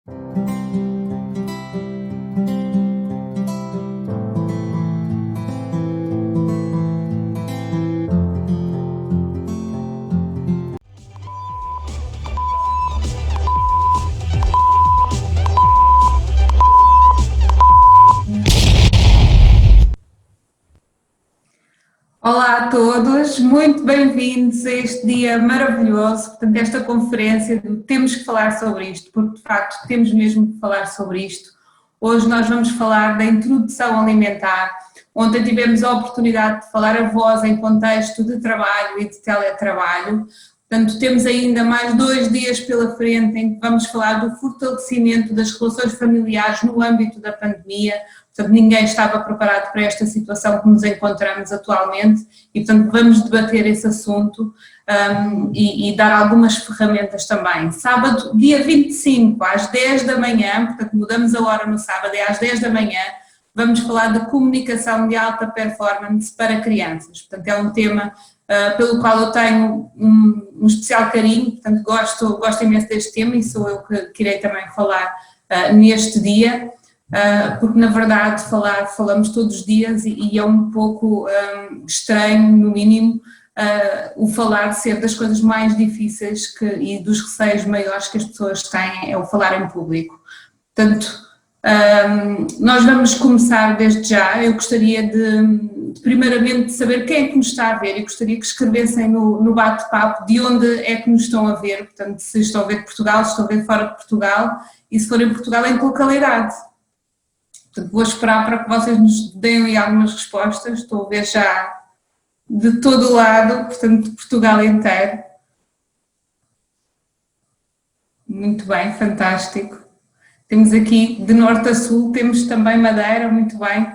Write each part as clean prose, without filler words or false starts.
Olá a todos, muito bem-vindos a este dia maravilhoso, portanto, esta conferência de Temos que falar sobre isto, porque de facto temos mesmo que falar sobre isto. Hoje nós vamos falar da introdução alimentar. Ontem tivemos a oportunidade de falar a voz em contexto de trabalho e de teletrabalho. Portanto, temos ainda mais 2 dias pela frente em que vamos falar do fortalecimento das relações familiares no âmbito da pandemia. Portanto, ninguém estava preparado para esta situação que nos encontramos atualmente e, portanto, vamos debater esse assunto e dar algumas ferramentas também. Sábado, dia 25, às 10 da manhã, portanto, mudamos a hora no sábado, é às 10 da manhã, vamos falar de comunicação de alta performance para crianças. Portanto, é um tema pelo qual eu tenho um especial carinho, portanto, gosto imenso deste tema e sou eu que irei também falar neste dia. Porque na verdade falamos todos os dias e é um pouco estranho, no mínimo, o falar ser das coisas mais difíceis e dos receios maiores que as pessoas têm é o falar em público. Portanto, nós vamos começar desde já. Eu gostaria de primeiramente saber quem é que nos está a ver e gostaria que escrevessem no bate-papo de onde é que nos estão a ver, portanto, se estão a ver de Portugal, se estão a ver fora de Portugal e se for em Portugal, em que localidade. Portanto, vou esperar para que vocês nos deem aí algumas respostas. Estou a ver já de todo o lado, portanto, de Portugal inteiro. Muito bem, fantástico. Temos aqui de norte a sul, temos também Madeira, muito bem.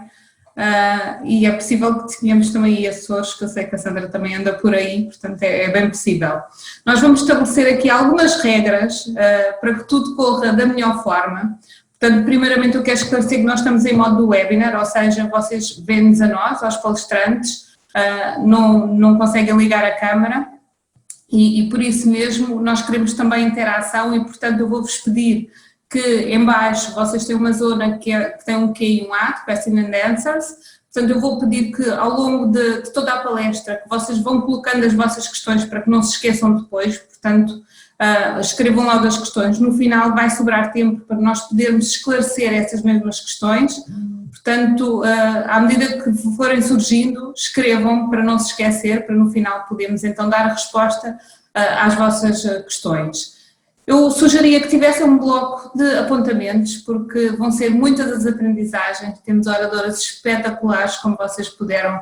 E é possível que tenhamos também aí Açores, que eu sei que a Sandra também anda por aí, portanto é bem possível. Nós vamos estabelecer aqui algumas regras para que tudo corra da melhor forma. Portanto, primeiramente eu quero esclarecer que nós estamos em modo do webinar, ou seja, vocês veem-nos a nós, aos palestrantes, não conseguem ligar a câmara e por isso mesmo nós queremos também interação e, portanto, eu vou-vos pedir que em baixo vocês têm uma zona que tem um Q e um A, Question and Answers. Portanto, eu vou pedir que ao longo de toda a palestra que vocês vão colocando as vossas questões para que não se esqueçam depois, portanto, escrevam logo as questões. No final vai sobrar tempo para nós podermos esclarecer essas mesmas questões, portanto, à medida que forem surgindo, escrevam para não se esquecer, para no final podermos então dar a resposta às vossas questões. Eu sugeria que tivessem um bloco de apontamentos, porque vão ser muitas as aprendizagens, temos oradoras espetaculares, como vocês puderam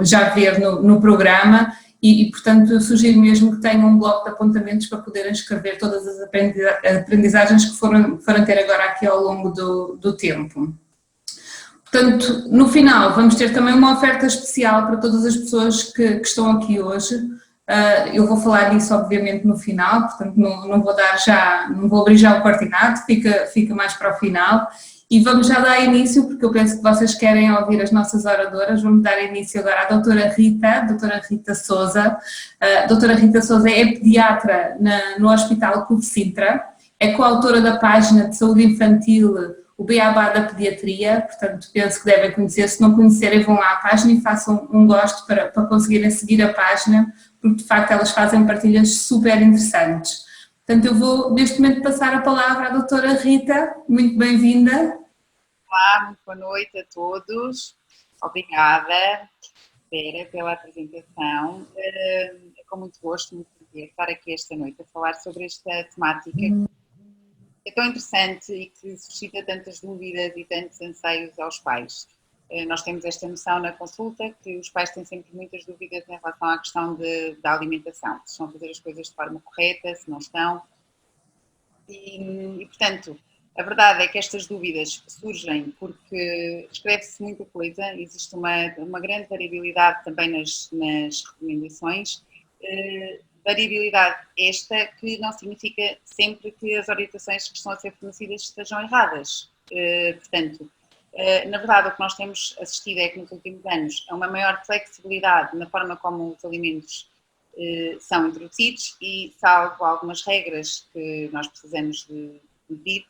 já ver no programa, e portanto eu sugiro mesmo que tenham um bloco de apontamentos para poderem escrever todas as aprendizagens que foram ter agora aqui ao longo do tempo. Portanto, no final vamos ter também uma oferta especial para todas as pessoas que estão aqui hoje. Eu vou falar disso obviamente no final, portanto não vou abrir já o cortinado, fica mais para o final e vamos já dar início, porque eu penso que vocês querem ouvir as nossas oradoras. Vamos dar início agora à doutora Rita Sousa. A doutora Rita Sousa é pediatra no Hospital CUV Sintra, é coautora da página de saúde infantil o Beabá da Pediatria, portanto penso que devem conhecer. Se não conhecerem, vão lá à página e façam um gosto para conseguirem seguir a página, porque de facto elas fazem partilhas super interessantes. Portanto, eu vou neste momento passar a palavra à doutora Rita, muito bem-vinda. Olá, muito boa noite a todos. Obrigada, Vera, pela apresentação. É com muito gosto, muito prazer estar aqui esta noite a falar sobre esta temática que é tão interessante e que suscita tantas dúvidas e tantos anseios aos pais. Nós temos esta noção na consulta que os pais têm sempre muitas dúvidas em relação à questão da alimentação, se estão a fazer as coisas de forma correta, se não estão. E portanto, a verdade é que estas dúvidas surgem porque escreve-se muita coisa, existe uma grande variabilidade também nas recomendações, variabilidade esta que não significa sempre que as orientações que estão a ser fornecidas estejam erradas. Portanto, na verdade, o que nós temos assistido é que nos últimos anos há uma maior flexibilidade na forma como os alimentos são introduzidos e, salvo algumas regras que nós precisamos de devido,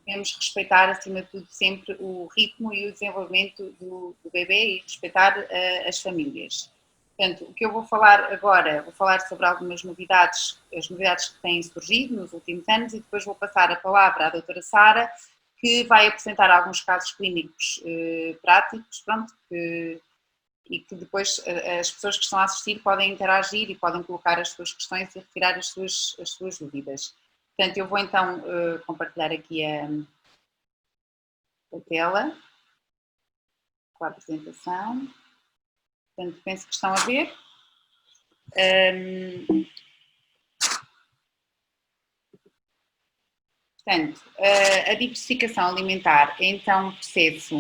devemos respeitar, acima de tudo, sempre o ritmo e o desenvolvimento do bebê e respeitar as famílias. Portanto, o que eu vou falar agora, vou falar sobre algumas novidades, as novidades que têm surgido nos últimos anos, e depois vou passar a palavra à doutora Sara, que vai apresentar alguns casos clínicos práticos, pronto, e que depois as pessoas que estão a assistir podem interagir e podem colocar as suas questões e retirar as suas dúvidas. Portanto, eu vou então compartilhar aqui a tela com a apresentação. Portanto, penso que estão a ver. Portanto, a diversificação alimentar é então um processo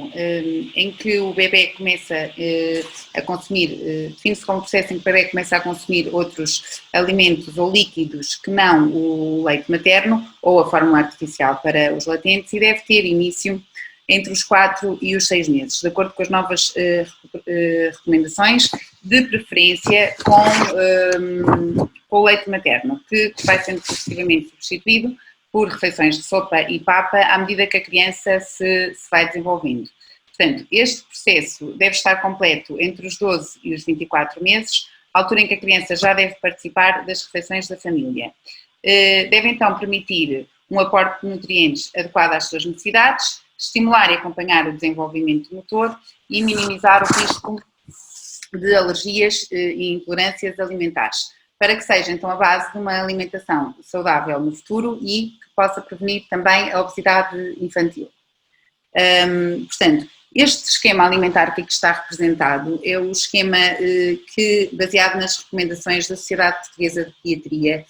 em que o bebê começa a consumir, define-se como um processo em que o bebê começa a consumir outros alimentos ou líquidos que não o leite materno ou a fórmula artificial para os latentes, e deve ter início entre os 4 e os 6 meses, de acordo com as novas recomendações, de preferência com o leite materno, que vai sendo progressivamente substituído por refeições de sopa e papa à medida que a criança se vai desenvolvendo. Portanto, este processo deve estar completo entre os 12 e os 24 meses, altura em que a criança já deve participar das refeições da família. Deve então permitir um aporte de nutrientes adequado às suas necessidades, estimular e acompanhar o desenvolvimento motor e minimizar o risco de alergias e intolerâncias alimentares, para que seja então a base de uma alimentação saudável no futuro e que possa prevenir também a obesidade infantil. Portanto, este esquema alimentar que aqui está representado é o esquema baseado nas recomendações da Sociedade Portuguesa de Pediatria,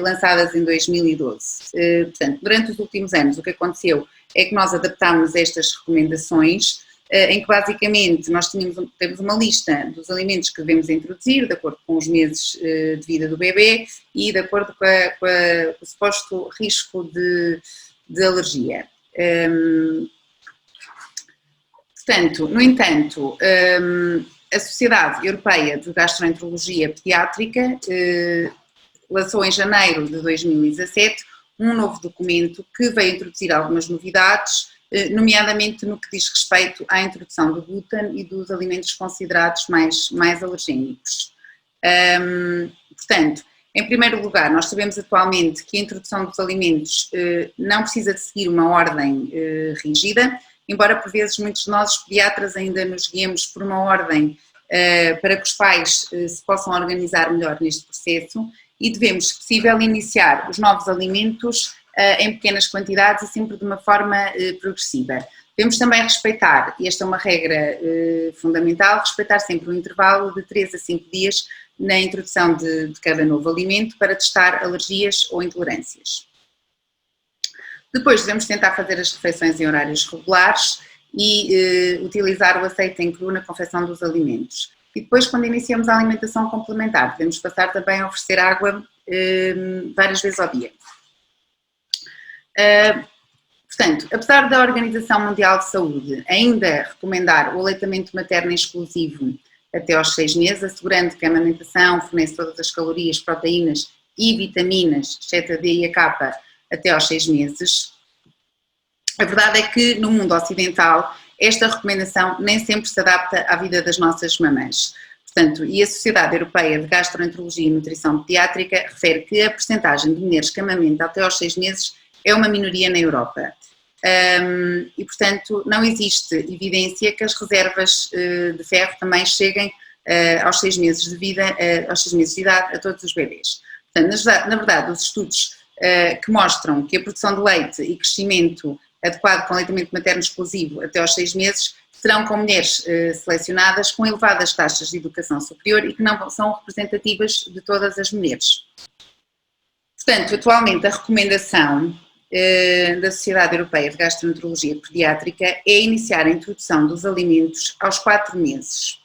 lançadas em 2012. Portanto, durante os últimos anos o que aconteceu é que nós adaptámos estas recomendações, em que basicamente nós temos uma lista dos alimentos que devemos introduzir, de acordo com os meses de vida do bebê e de acordo com o suposto risco de alergia. Portanto, no entanto, a Sociedade Europeia de Gastroenterologia Pediátrica lançou em janeiro de 2017 um novo documento que veio introduzir algumas novidades, nomeadamente no que diz respeito à introdução do glúten e dos alimentos considerados mais alergénicos. Portanto, em primeiro lugar, nós sabemos atualmente que a introdução dos alimentos não precisa de seguir uma ordem rígida, embora por vezes muitos de nós, os pediatras, ainda nos guiemos por uma ordem para que os pais se possam organizar melhor neste processo, e devemos, se possível, iniciar os novos alimentos em pequenas quantidades e sempre de uma forma progressiva. Devemos também respeitar, e esta é uma regra fundamental, respeitar sempre um intervalo de 3 a 5 dias na introdução de cada novo alimento para testar alergias ou intolerâncias. Depois devemos tentar fazer as refeições em horários regulares e utilizar o azeite em cru na confecção dos alimentos. E depois, quando iniciamos a alimentação complementar, devemos passar também a oferecer água várias vezes ao dia. Portanto, apesar da Organização Mundial de Saúde ainda recomendar o aleitamento materno exclusivo até aos 6 meses, assegurando que a amamentação fornece todas as calorias, proteínas e vitaminas, exceto a D e a K, até aos 6 meses, a verdade é que no mundo ocidental esta recomendação nem sempre se adapta à vida das nossas mamães. Portanto, e a Sociedade Europeia de Gastroenterologia e Nutrição Pediátrica refere que a percentagem de mulheres que amamentam até aos 6 meses é uma minoria na Europa. E, portanto, não existe evidência que as reservas de ferro também cheguem aos 6 meses de vida, aos 6 meses de idade a todos os bebês. Portanto, na verdade, os estudos que mostram que a produção de leite e crescimento adequado com aleitamento materno exclusivo até aos 6 meses serão com mulheres selecionadas com elevadas taxas de educação superior e que não são representativas de todas as mulheres. Portanto, atualmente a recomendação da Sociedade Europeia de Gastroenterologia Pediátrica é iniciar a introdução dos alimentos aos 4 meses,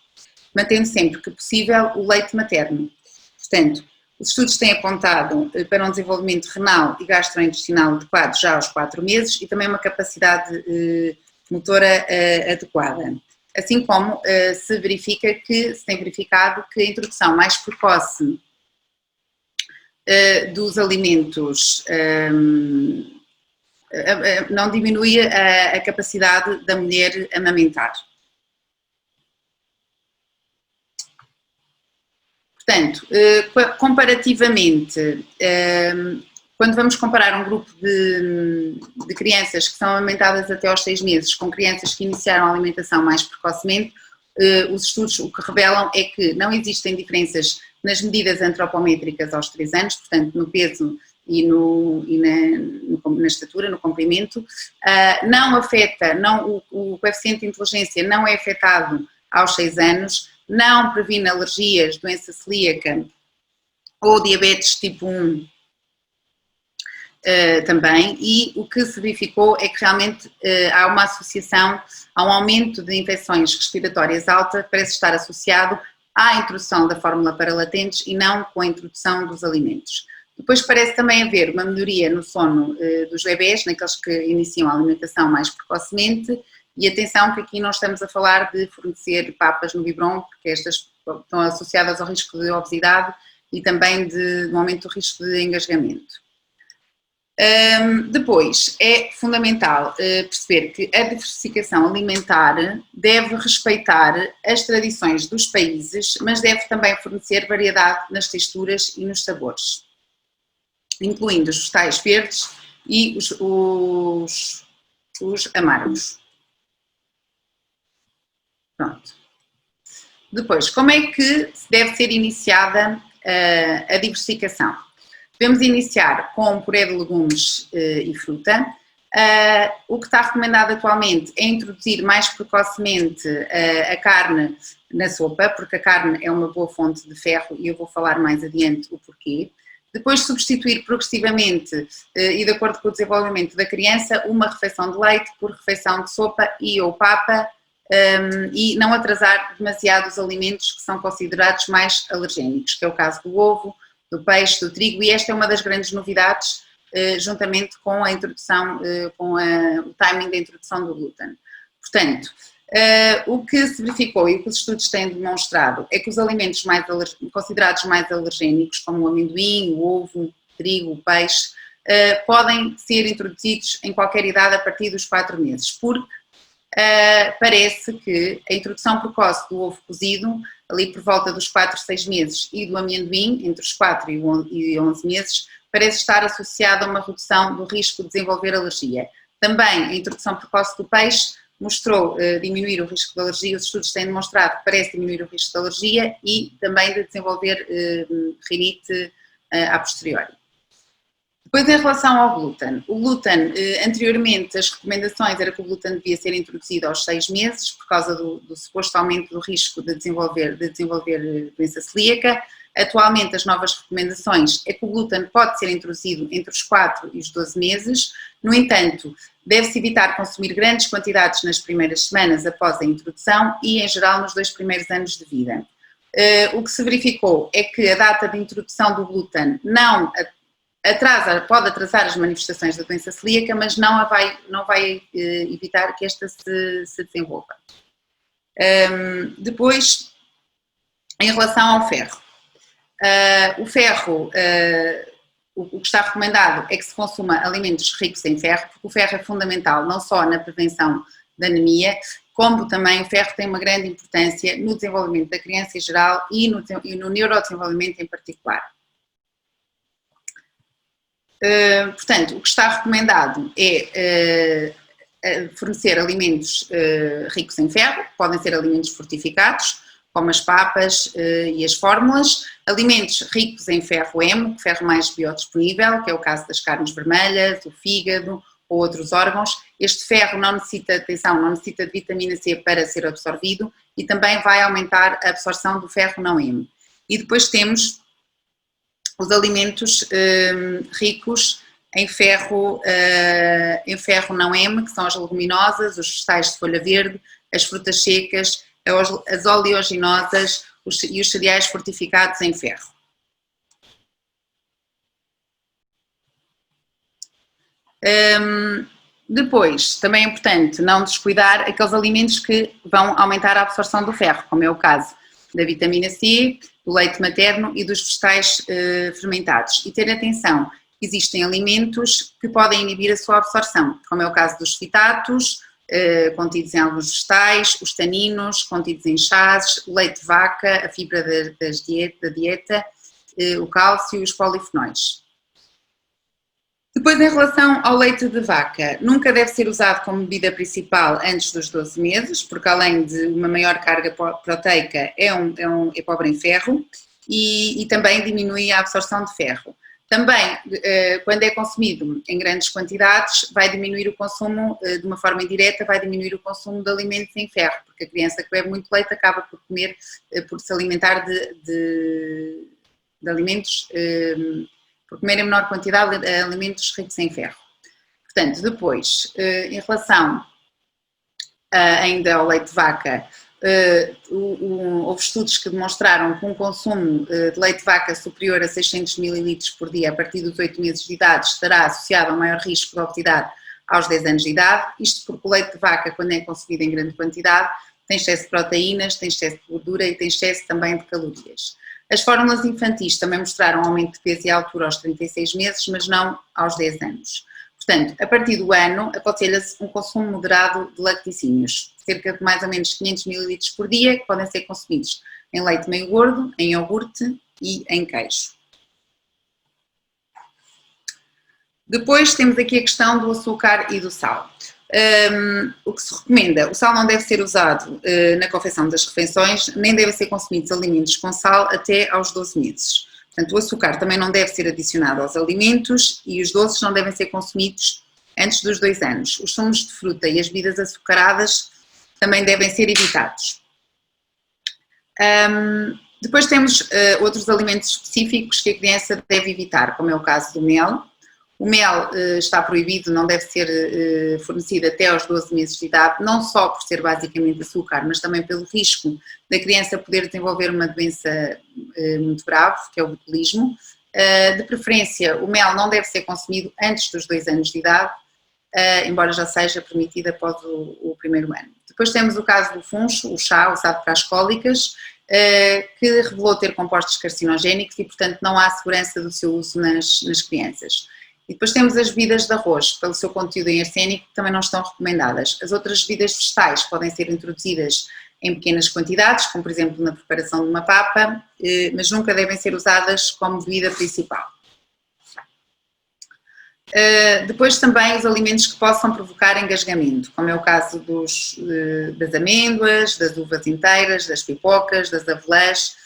mantendo sempre que possível o leite materno. Portanto, os estudos têm apontado para um desenvolvimento renal e gastrointestinal adequado já aos 4 meses e também uma capacidade motora adequada. Assim como se tem verificado que a introdução mais precoce dos alimentos não diminui a capacidade da mulher amamentar. Portanto, comparativamente, quando vamos comparar um grupo de crianças que são amamentadas até aos 6 meses com crianças que iniciaram a alimentação mais precocemente, os estudos o que revelam é que não existem diferenças nas medidas antropométricas aos 3 anos, portanto no peso e na estatura, no comprimento, não afeta, o coeficiente de inteligência não é afetado aos 6 anos, não previne alergias, doença celíaca ou diabetes tipo 1 também, e o que se verificou é que realmente há uma associação a um aumento de infecções respiratórias alta, parece estar associado à introdução da fórmula para latentes e não com a introdução dos alimentos. Depois parece também haver uma melhoria no sono dos bebés, naqueles que iniciam a alimentação mais precocemente, e atenção que aqui não estamos a falar de fornecer papas no biberon, porque estas estão associadas ao risco de obesidade e também do aumento do risco de engasgamento. Depois, é fundamental perceber que a diversificação alimentar deve respeitar as tradições dos países, mas deve também fornecer variedade nas texturas e nos sabores, incluindo os vegetais verdes e os amargos. Pronto. Depois, como é que deve ser iniciada a diversificação? Devemos iniciar com puré de legumes e fruta. O que está recomendado atualmente é introduzir mais precocemente a carne na sopa, porque a carne é uma boa fonte de ferro e eu vou falar mais adiante o porquê. Depois substituir progressivamente e de acordo com o desenvolvimento da criança, uma refeição de leite por refeição de sopa e ou papa, e não atrasar demasiado os alimentos que são considerados mais alergénicos, que é o caso do ovo, do peixe, do trigo, e esta é uma das grandes novidades, juntamente com a introdução, o timing da introdução do glúten. Portanto, o que se verificou e o que os estudos têm demonstrado é que os alimentos considerados mais alergénicos, como o amendoim, o ovo, o trigo, o peixe, podem ser introduzidos em qualquer idade a partir dos 4 meses, porque parece que a introdução precoce do ovo cozido, ali por volta dos 4, 6 meses, e do amendoim, entre os 4 e 11 meses, parece estar associada a uma redução do risco de desenvolver alergia. Também a introdução precoce do peixe mostrou diminuir o risco de alergia, os estudos têm demonstrado que parece diminuir o risco de alergia e também de desenvolver rinite a posteriori. Depois, em relação ao glúten, o glúten, anteriormente as recomendações era que o glúten devia ser introduzido aos 6 meses por causa do suposto aumento do risco de desenvolver doença celíaca. Atualmente as novas recomendações é que o glúten pode ser introduzido entre os 4 e os 12 meses, no entanto, deve-se evitar consumir grandes quantidades nas primeiras semanas após a introdução e, em geral, nos 2 primeiros anos de vida. O que se verificou é que a data de introdução do glúten pode atrasar as manifestações da doença celíaca, mas não vai evitar que esta se desenvolva. Depois, em relação ao ferro. O ferro, o que está recomendado é que se consuma alimentos ricos em ferro, porque o ferro é fundamental não só na prevenção da anemia, como também o ferro tem uma grande importância no desenvolvimento da criança em geral e no neurodesenvolvimento em particular. Portanto, o que está recomendado é fornecer alimentos ricos em ferro, podem ser alimentos fortificados, como as papas e as fórmulas, alimentos ricos em ferro hemo, ferro mais biodisponível, que é o caso das carnes vermelhas, o fígado ou outros órgãos. Este ferro não necessita, atenção, não necessita de vitamina C para ser absorvido e também vai aumentar a absorção do ferro não hemo. E depois temos os alimentos ricos em ferro não hemo, que são as leguminosas, os vegetais de folha verde, as frutas secas, as oleaginosas e os cereais fortificados em ferro. Depois, também é importante não descuidar aqueles alimentos que vão aumentar a absorção do ferro, como é o caso da vitamina C, do leite materno e dos vegetais fermentados. E ter atenção existem alimentos que podem inibir a sua absorção, como é o caso dos fitatos, contidos em alguns vegetais, os taninos, contidos em chás, o leite de vaca, a fibra da dieta, o cálcio e os polifenóis. Depois, em relação ao leite de vaca, nunca deve ser usado como bebida principal antes dos 12 meses, porque além de uma maior carga proteica, é pobre em ferro e também diminui a absorção de ferro. Também, quando é consumido em grandes quantidades, vai diminuir o consumo, de uma forma indireta, vai diminuir o consumo de alimentos em ferro, porque a criança que bebe muito leite acaba por comer, por se alimentar de alimentos, por comer em menor quantidade de alimentos ricos em ferro. Portanto, depois, em relação ainda ao leite de vaca, houve estudos que demonstraram que um consumo de leite de vaca superior a 600 ml por dia a partir dos 8 meses de idade estará associado a maior risco de obesidade aos 10 anos de idade, isto porque o leite de vaca, quando é consumido em grande quantidade, tem excesso de proteínas, tem excesso de gordura e tem excesso também de calorias. As fórmulas infantis também mostraram aumento de peso e altura aos 36 meses, mas não aos 10 anos. Portanto, a partir do ano, aconselha-se um consumo moderado de lacticínios, cerca de mais ou menos 500 ml por dia, que podem ser consumidos em leite meio gordo, em iogurte e em queijo. Depois temos aqui a questão do açúcar e do sal. O que se recomenda, o sal não deve ser usado na confecção das refeições, nem devem ser consumidos alimentos com sal até aos 12 meses. Portanto, o açúcar também não deve ser adicionado aos alimentos e os doces não devem ser consumidos antes dos 2 anos. Os sumos de fruta e as bebidas açucaradas também devem ser evitados. Depois temos outros alimentos específicos que a criança deve evitar, como é o caso do mel. O mel está proibido, não deve ser fornecido até aos 12 meses de idade, não só por ser basicamente açúcar, mas também pelo risco da criança poder desenvolver uma doença muito grave, que é o botulismo. De preferência, o mel não deve ser consumido antes dos 2 anos de idade, embora já seja permitido após o primeiro ano. Depois temos o caso do funcho, o chá usado para as cólicas, que revelou ter compostos carcinogénicos e, portanto, não há segurança do seu uso nas crianças. E depois temos as bebidas de arroz, pelo seu conteúdo em arsénico, que também não estão recomendadas. As outras bebidas vegetais podem ser introduzidas em pequenas quantidades, como por exemplo na preparação de uma papa, mas nunca devem ser usadas como bebida principal. Depois também os alimentos que possam provocar engasgamento, como é o caso das amêndoas, das uvas inteiras, das pipocas, das avelãs.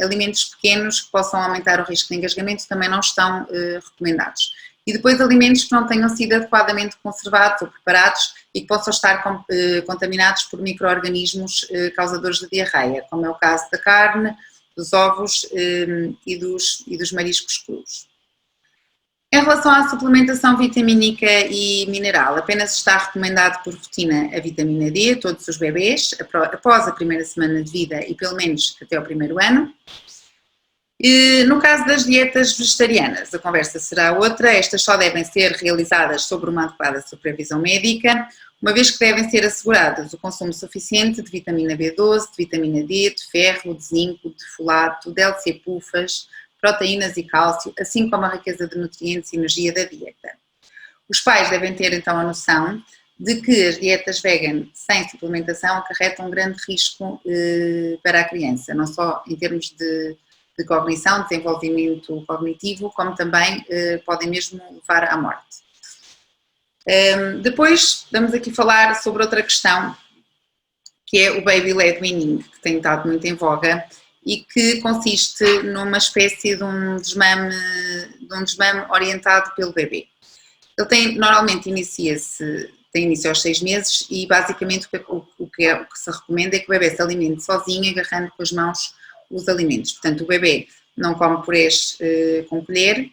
Alimentos pequenos que possam aumentar o risco de engasgamento também não estão recomendados. E depois alimentos que não tenham sido adequadamente conservados ou preparados e que possam estar contaminados por micro-organismos causadores de diarreia, como é o caso da carne, dos ovos e dos mariscos crus. Em relação à suplementação vitamínica e mineral, apenas está recomendado por rotina a vitamina D a todos os bebês, após a primeira semana de vida e pelo menos até ao primeiro ano. E no caso das dietas vegetarianas, a conversa será outra, estas só devem ser realizadas sob uma adequada supervisão médica, uma vez que devem ser assegurados o consumo suficiente de vitamina B12, de vitamina D, de ferro, de zinco, de folato, de LC-pufas, proteínas e cálcio, assim como a riqueza de nutrientes e energia da dieta. Os pais devem ter então a noção de que as dietas vegan sem suplementação acarretam um grande risco para a criança, não só em termos de cognição, desenvolvimento cognitivo, como também podem mesmo levar à morte. Depois vamos aqui falar sobre outra questão, que é o baby-led weaning, que tem estado muito em voga, e que consiste numa espécie de um desmame orientado pelo bebê. Ele normalmente tem início aos 6 meses e basicamente o que se recomenda é que o bebê se alimente sozinho, agarrando com as mãos os alimentos. Portanto, o bebê não come purês com colher,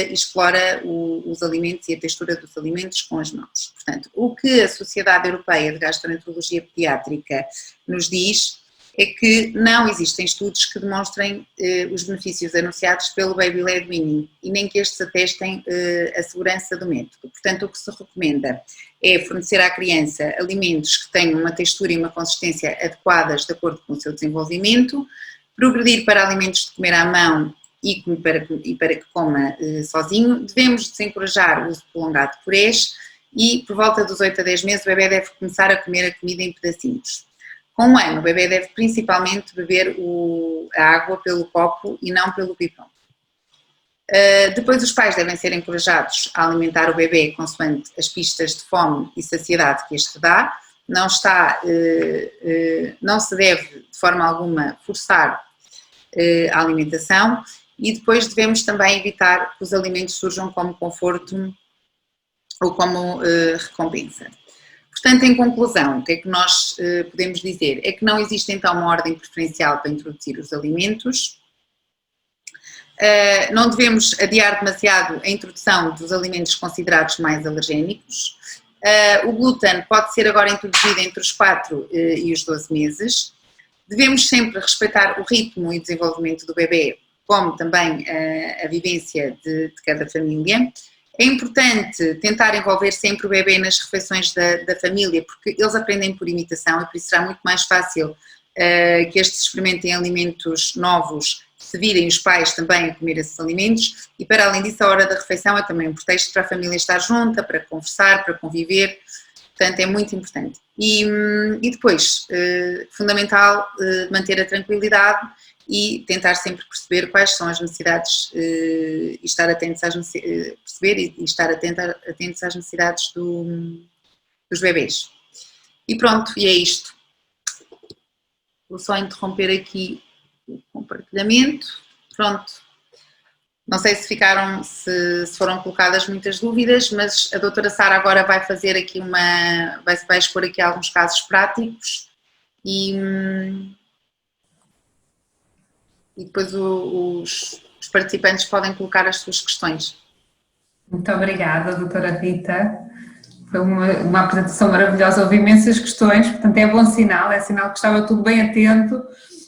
explora os alimentos e a textura dos alimentos com as mãos. Portanto, o que a Sociedade Europeia de Gastroenterologia Pediátrica nos diz é que não existem estudos que demonstrem os benefícios anunciados pelo baby-led weaning e nem que estes atestem a segurança do método. Portanto, o que se recomenda é fornecer à criança alimentos que tenham uma textura e uma consistência adequadas de acordo com o seu desenvolvimento, progredir para alimentos de comer à mão e para que coma sozinho. Devemos desencorajar o uso prolongado de purés e por volta dos 8 a 10 meses o bebê deve começar a comer a comida em pedacinhos. Com 1 ano o bebê deve principalmente beber a água pelo copo e não pelo pipão. Depois os pais devem ser encorajados a alimentar o bebê consoante as pistas de fome e saciedade que este dá. Não se deve de forma alguma forçar a alimentação e depois devemos também evitar que os alimentos surjam como conforto ou como recompensa. Portanto, em conclusão, o que é que nós podemos dizer? É que não existe então uma ordem preferencial para introduzir os alimentos. Não devemos adiar demasiado a introdução dos alimentos considerados mais alergénicos. O glúten pode ser agora introduzido entre os 4 e os 12 meses. Devemos sempre respeitar o ritmo e desenvolvimento do bebê, como também a vivência de cada família. É importante tentar envolver sempre o bebê nas refeições da família, porque eles aprendem por imitação e por isso será muito mais fácil que estes experimentem alimentos novos se virem os pais também a comer esses alimentos e, para além disso, a hora da refeição é também um pretexto para a família estar junta, para conversar, para conviver, portanto é muito importante. E depois, fundamental, manter a tranquilidade e tentar sempre perceber quais são as necessidades e estar atentos às atentos às necessidades dos bebês. E pronto, e é isto. Vou só interromper aqui o compartilhamento. Pronto. Não sei se foram colocadas muitas dúvidas, mas a doutora Sara agora vai fazer aqui vai expor aqui alguns casos práticos e depois os participantes podem colocar as suas questões. Muito obrigada, doutora Rita. Foi uma apresentação maravilhosa, houve imensas questões, portanto é bom sinal, é sinal que estava tudo bem atento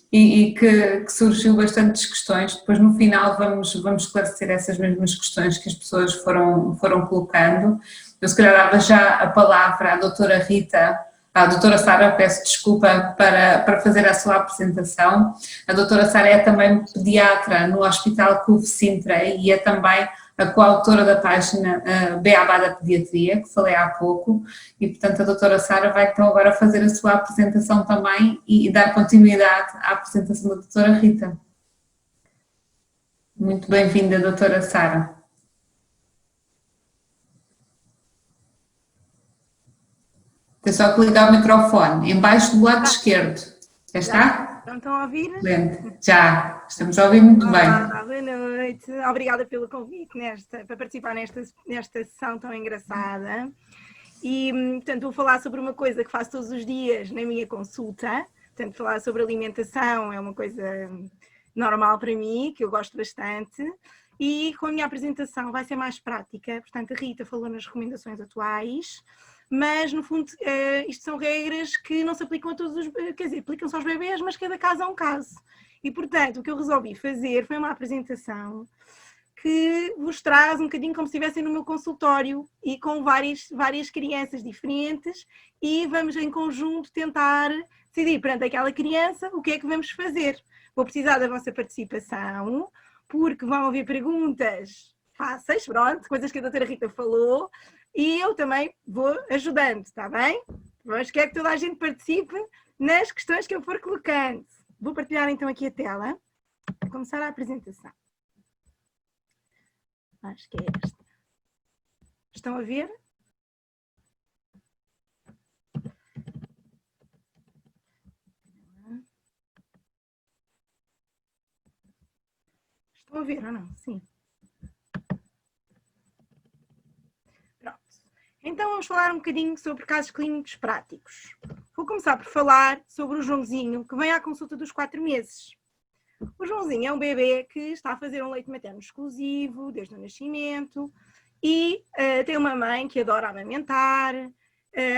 e que surgiu bastantes questões. Depois no final vamos esclarecer essas mesmas questões que as pessoas foram colocando. Eu se calhar dava já a palavra à doutora Rita, à doutora Sara, peço desculpa, para fazer a sua apresentação. A doutora Sara é também pediatra no Hospital CUV Sintra e é também a coautora da página Beabá da Pediatria, que falei há pouco, e portanto a doutora Sara vai então agora fazer a sua apresentação também e dar continuidade à apresentação da doutora Rita. Muito bem-vinda, doutora Sara. Tem só que ligar o microfone, em baixo do lado esquerdo. Já está? Não estão a ouvir? Excelente. Já, estamos a ouvir muito bem. Boa noite, obrigada pelo convite para participar nesta sessão tão engraçada. E, portanto, vou falar sobre uma coisa que faço todos os dias na minha consulta. Portanto, falar sobre alimentação é uma coisa normal para mim, que eu gosto bastante. E com a minha apresentação vai ser mais prática. Portanto, a Rita falou nas recomendações atuais. Mas, no fundo, isto são regras que não se aplicam a todos os... Quer dizer, aplicam-se aos bebês, mas cada caso é um caso. E, portanto, o que eu resolvi fazer foi uma apresentação que vos traz um bocadinho como se estivessem no meu consultório e com várias crianças diferentes e vamos, em conjunto, tentar decidir perante aquela criança o que é que vamos fazer. Vou precisar da vossa participação, porque vão haver perguntas fáceis, pronto, coisas que a doutora Rita falou, e eu também vou ajudando, está bem? Mas quero que toda a gente participe nas questões que eu for colocando. Vou partilhar então aqui a tela, para começar a apresentação. Acho que é esta. Estão a ver? Estão a ver ou não? Sim. Então vamos falar um bocadinho sobre casos clínicos práticos. Vou começar por falar sobre o Joãozinho, que vem à consulta dos 4 meses. O Joãozinho é um bebê que está a fazer um leite materno exclusivo desde o nascimento e tem uma mãe que adora amamentar,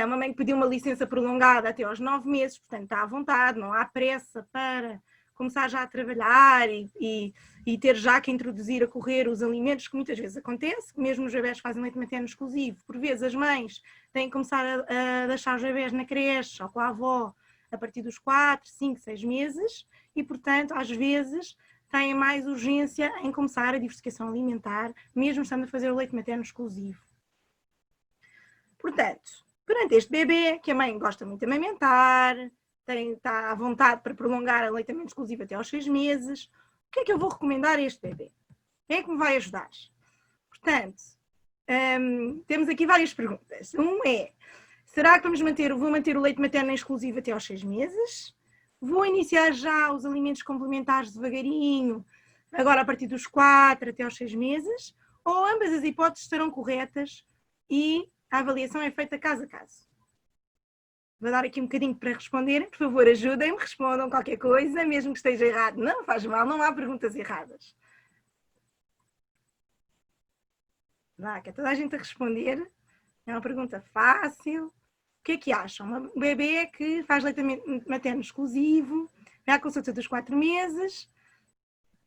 uma mãe que pediu uma licença prolongada até aos 9 meses, portanto está à vontade, não há pressa para começar já a trabalhar e ter já que introduzir a correr os alimentos, que muitas vezes acontece, mesmo os bebés fazem leite materno exclusivo. Por vezes as mães têm que começar a deixar os bebés na creche ou com a avó a partir dos 4, 5, 6 meses e, portanto, às vezes têm mais urgência em começar a diversificação alimentar, mesmo estando a fazer o leite materno exclusivo. Portanto, perante este bebê, que a mãe gosta muito de amamentar, está à vontade para prolongar o leitamento exclusivo até aos 6 meses, o que é que eu vou recomendar a este bebê? Quem é que me vai ajudar? Portanto, temos aqui várias perguntas. Um é, será que vou manter o leite materno exclusivo até aos 6 meses? Vou iniciar já os alimentos complementares devagarinho, agora a partir dos 4 até aos 6 meses? Ou ambas as hipóteses estarão corretas e a avaliação é feita caso a caso? Vou dar aqui um bocadinho para responderem. Por favor, ajudem-me, respondam qualquer coisa, mesmo que esteja errado. Não faz mal, não há perguntas erradas. Vá, que é toda a gente a responder. É uma pergunta fácil. O que é que acham? Um bebê que faz leite materno exclusivo, vai à consulta dos 4 meses.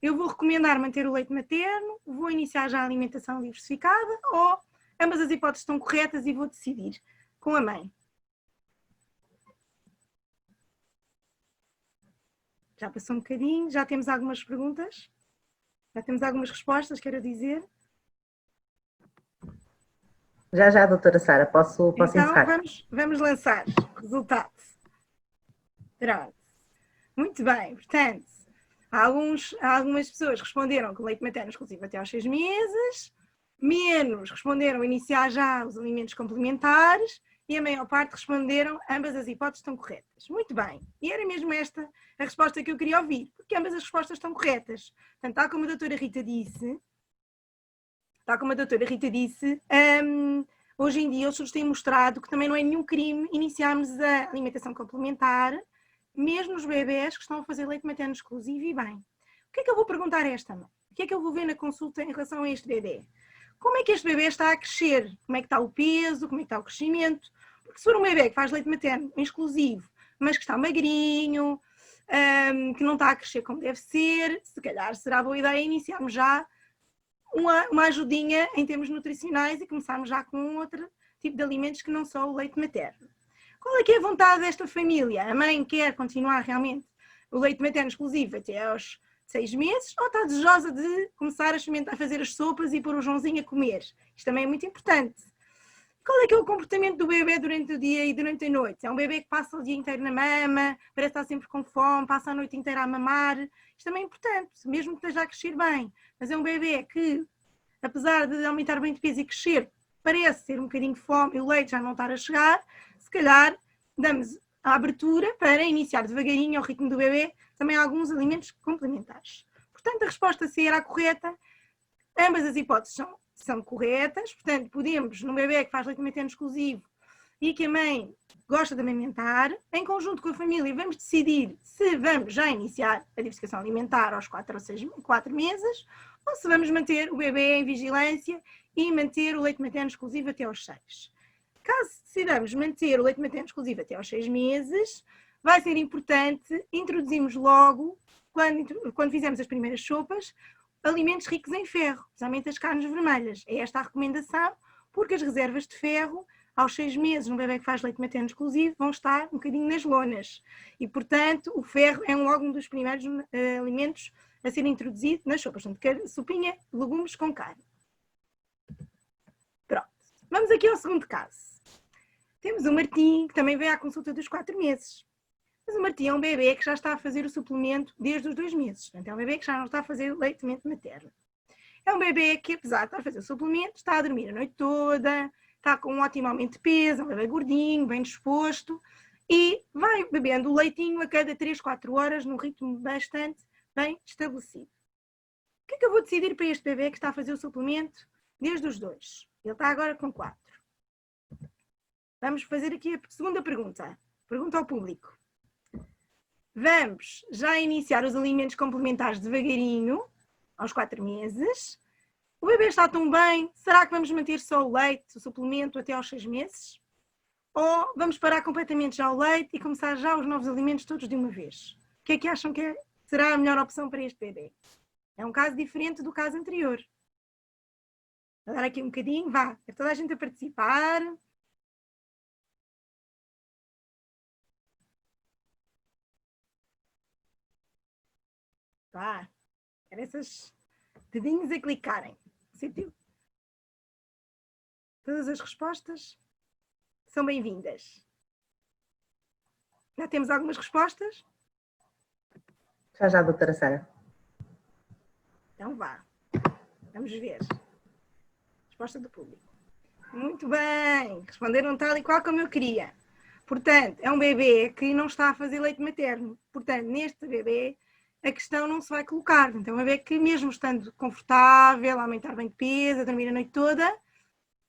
Eu vou recomendar manter o leite materno, vou iniciar já a alimentação diversificada ou ambas as hipóteses estão corretas e vou decidir com a mãe. Já passou um bocadinho, já temos algumas perguntas, já temos algumas respostas, quero dizer. Já, doutora Sara, posso Então, encerrar? vamos lançar resultado. Pronto. Muito bem, portanto, algumas pessoas responderam que o leite materno exclusivo até aos 6 meses, menos responderam iniciar já os alimentos complementares e a maior parte responderam ambas as hipóteses estão corretas. Muito bem, e era mesmo esta a resposta que eu queria ouvir, porque ambas as respostas estão corretas. Portanto, tal como a doutora Rita disse, hoje em dia os estudos têm mostrado que também não é nenhum crime iniciarmos a alimentação complementar, mesmo os bebés que estão a fazer leite materno exclusivo e bem. O que é que eu vou perguntar a esta mãe? O que é que eu vou ver na consulta em relação a este bebê? Como é que este bebê está a crescer? Como é que está o peso? Como é que está o crescimento? Porque se for um bebê que faz leite materno exclusivo, mas que está magrinho, que não está a crescer como deve ser, se calhar será boa ideia iniciarmos já uma ajudinha em termos nutricionais e começarmos já com outro tipo de alimentos que não só o leite materno. Qual é que é a vontade desta família? A mãe quer continuar realmente o leite materno exclusivo até aos 6 meses ou está desejosa de começar a fazer as sopas e pôr o Joãozinho a comer? Isto também é muito importante. Qual é que é o comportamento do bebê durante o dia e durante a noite? É um bebê que passa o dia inteiro na mama, parece estar sempre com fome, passa a noite inteira a mamar. Isto também é importante, mesmo que esteja a crescer bem. Mas é um bebê que, apesar de aumentar bem de peso e crescer, parece ter um bocadinho de fome e o leite já não estar a chegar, se calhar damos a abertura para iniciar devagarinho ao ritmo do bebê também alguns alimentos complementares. Portanto, a resposta C era a correta. Ambas as hipóteses são corretas. Portanto, podemos, num bebê que faz leite materno exclusivo e que a mãe gosta de amamentar, em conjunto com a família, vamos decidir se vamos já iniciar a diversificação alimentar aos 4 meses ou se vamos manter o bebê em vigilância e manter o leite materno exclusivo até aos 6. Caso decidamos manter o leite materno exclusivo até aos 6 meses, vai ser importante introduzirmos logo, quando fizermos as primeiras sopas, alimentos ricos em ferro, especialmente as carnes vermelhas. É esta a recomendação, porque as reservas de ferro, aos 6 meses, no bebê que faz leite materno exclusivo, vão estar um bocadinho nas lonas. E, portanto, o ferro é logo um dos primeiros alimentos a ser introduzido nas sopas. Portanto, sopinha, legumes com carne. Pronto. Vamos aqui ao segundo caso. Temos o Martim, que também veio à consulta dos 4 meses. Mas o Martim é um bebê que já está a fazer o suplemento desde os 2 meses. Portanto, é um bebê que já não está a fazer leite materno. É um bebê que, apesar de estar a fazer o suplemento, está a dormir a noite toda, está com um ótimo aumento de peso, é um bebê gordinho, bem disposto, e vai bebendo o leitinho a cada 3, 4 horas, num ritmo bastante bem estabelecido. O que é que eu vou decidir para este bebê que está a fazer o suplemento desde os 2? Ele está agora com 4. Vamos fazer aqui a segunda pergunta. Pergunta ao público. Vamos já iniciar os alimentos complementares devagarinho, aos 4 meses. O bebê está tão bem, será que vamos manter só o leite, o suplemento, até aos 6 meses? Ou vamos parar completamente já o leite e começar já os novos alimentos todos de uma vez? O que é que acham que será a melhor opção para este bebê? É um caso diferente do caso anterior. Vou dar aqui um bocadinho, vá, é toda a gente a participar. Vá. Quero essas dedinhos a clicarem. Sentiu? Todas as respostas são bem-vindas. Já temos algumas respostas? Já, doutora Sara. Então vá. Vamos ver. Resposta do público. Muito bem. Responderam tal e qual como eu queria. Portanto, é um bebê que não está a fazer leite materno. Portanto, neste bebê, a questão não se vai colocar. Então, é um bebê que, mesmo estando confortável, a aumentar bem de peso, a dormir a noite toda,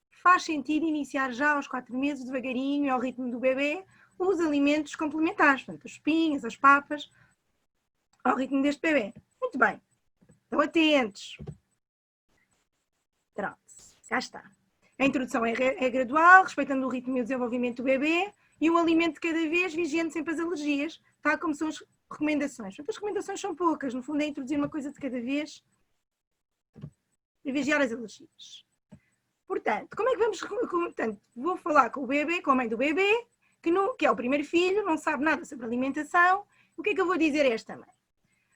faz sentido iniciar já aos 4 meses, devagarinho, ao ritmo do bebê, os alimentos complementares. Portanto, as espinhas, as papas, ao ritmo deste bebê. Muito bem. Estão atentos. Pronto. Cá está. A introdução é gradual, respeitando o ritmo e o desenvolvimento do bebê, e um alimento de cada vez, vigiando sempre as alergias, tal como são as recomendações. Portanto, as recomendações são poucas, no fundo é introduzir uma coisa de cada vez e vigiar as alergias. Portanto, como é que vamos... Portanto, vou falar com o bebê, com a mãe do bebê, que é o primeiro filho, não sabe nada sobre alimentação. O que é que eu vou dizer a esta mãe?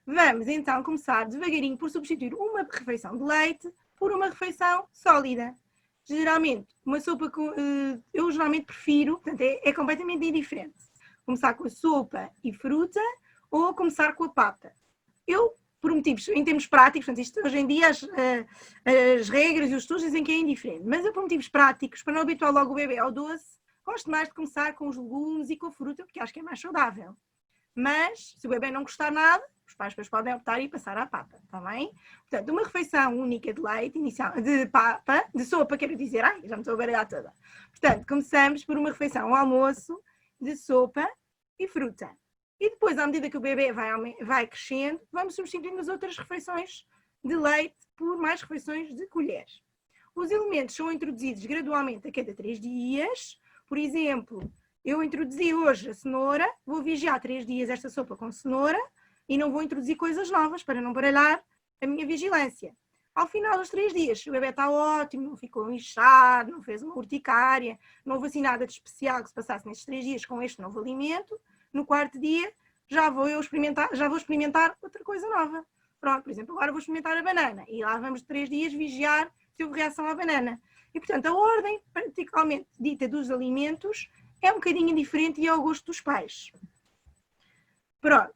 Vamos então começar devagarinho por substituir uma refeição de leite por uma refeição sólida. Geralmente, uma sopa eu geralmente prefiro, portanto é completamente indiferente. Começar com a sopa e fruta ou começar com a papa. Eu, por motivos, em termos práticos, portanto, isto, hoje em dia as regras e os estudos dizem que é indiferente, mas eu, por motivos práticos, para não habituar logo o bebê ao doce, gosto mais de começar com os legumes e com a fruta, porque acho que é mais saudável. Mas, se o bebê não gostar nada, os pais depois podem optar e passar à papa, está bem? Portanto, uma refeição única de leite, de papa, de sopa, quero dizer, já me estou a baralhar toda. Portanto, começamos por uma refeição ao almoço de sopa e fruta. E depois, à medida que o bebê vai crescendo, vamos substituindo as outras refeições de leite por mais refeições de colheres. Os elementos são introduzidos gradualmente a cada 3 dias. Por exemplo, eu introduzi hoje a cenoura, vou vigiar 3 dias esta sopa com cenoura e não vou introduzir coisas novas para não baralhar a minha vigilância. Ao final dos 3 dias, se o bebê está ótimo, não ficou inchado, não fez uma urticária, não houve assim nada de especial que se passasse nestes 3 dias com este novo alimento, no 4º dia já vou experimentar outra coisa nova. Pronto, por exemplo, agora vou experimentar a banana e lá vamos de 3 dias vigiar se houve reação à banana. E, portanto, a ordem particularmente dita dos alimentos é um bocadinho diferente e é ao gosto dos pais. Pronto.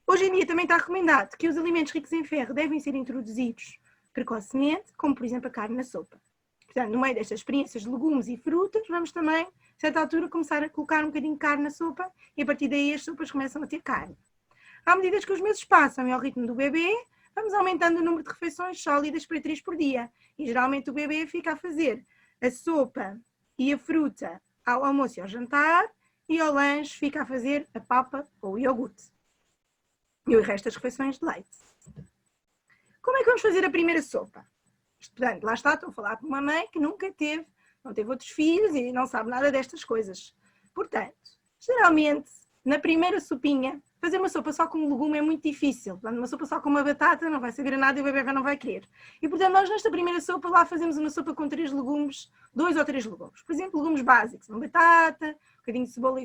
Hoje em dia também está recomendado que os alimentos ricos em ferro devem ser introduzidos precocemente, como por exemplo a carne na sopa. Portanto, no meio destas experiências de legumes e frutas, vamos também, a certa altura, começar a colocar um bocadinho de carne na sopa e a partir daí as sopas começam a ter carne. À medida que os meses passam e ao ritmo do bebê, vamos aumentando o número de refeições sólidas para 3 por dia. E geralmente o bebê fica a fazer a sopa e a fruta ao almoço e ao jantar e ao lanche fica a fazer a papa ou o iogurte. E o resto das refeições de leite. Como é que vamos fazer a primeira sopa? Portanto, lá está, estou a falar com uma mãe que nunca teve, não teve outros filhos e não sabe nada destas coisas. Portanto, geralmente, na primeira sopinha, fazer uma sopa só com um legume é muito difícil. Portanto, uma sopa só com uma batata não vai saber nada e o bebê não vai querer. E, portanto, nós nesta primeira sopa lá fazemos uma sopa com 3 legumes, 2 ou 3 legumes. Por exemplo, legumes básicos, uma batata, um bocadinho de cebola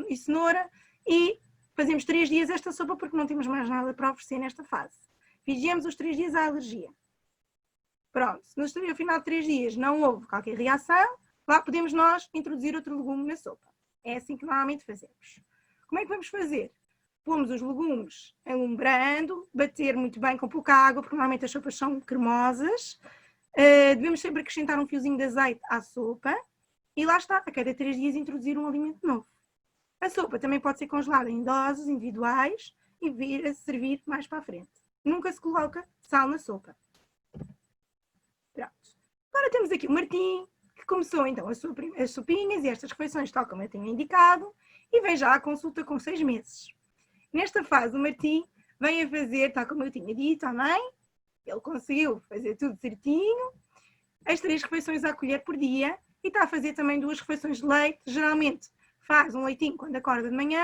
e cenoura e fazemos 3 dias esta sopa porque não temos mais nada para oferecer nesta fase. Vigiamos os 3 dias a alergia. Pronto, se ao final de 3 dias não houve qualquer reação, lá podemos nós introduzir outro legume na sopa. É assim que normalmente fazemos. Como é que vamos fazer? Pomos os legumes alumbrando, bater muito bem com pouca água, porque normalmente as sopas são cremosas. Devemos sempre acrescentar um fiozinho de azeite à sopa e lá está, a cada 3 dias introduzir um alimento novo. A sopa também pode ser congelada em doses individuais e vir a servir mais para a frente. Nunca se coloca sal na sopa. Pronto. Agora temos aqui o Martim, que começou então as sopinhas e estas refeições, tal como eu tinha indicado, e vem já à consulta com 6 meses. Nesta fase, o Martim vem a fazer, tal como eu tinha dito também, ele conseguiu fazer tudo certinho, as 3 refeições à colher por dia, e está a fazer também 2 refeições de leite, geralmente faz um leitinho quando acorda de manhã,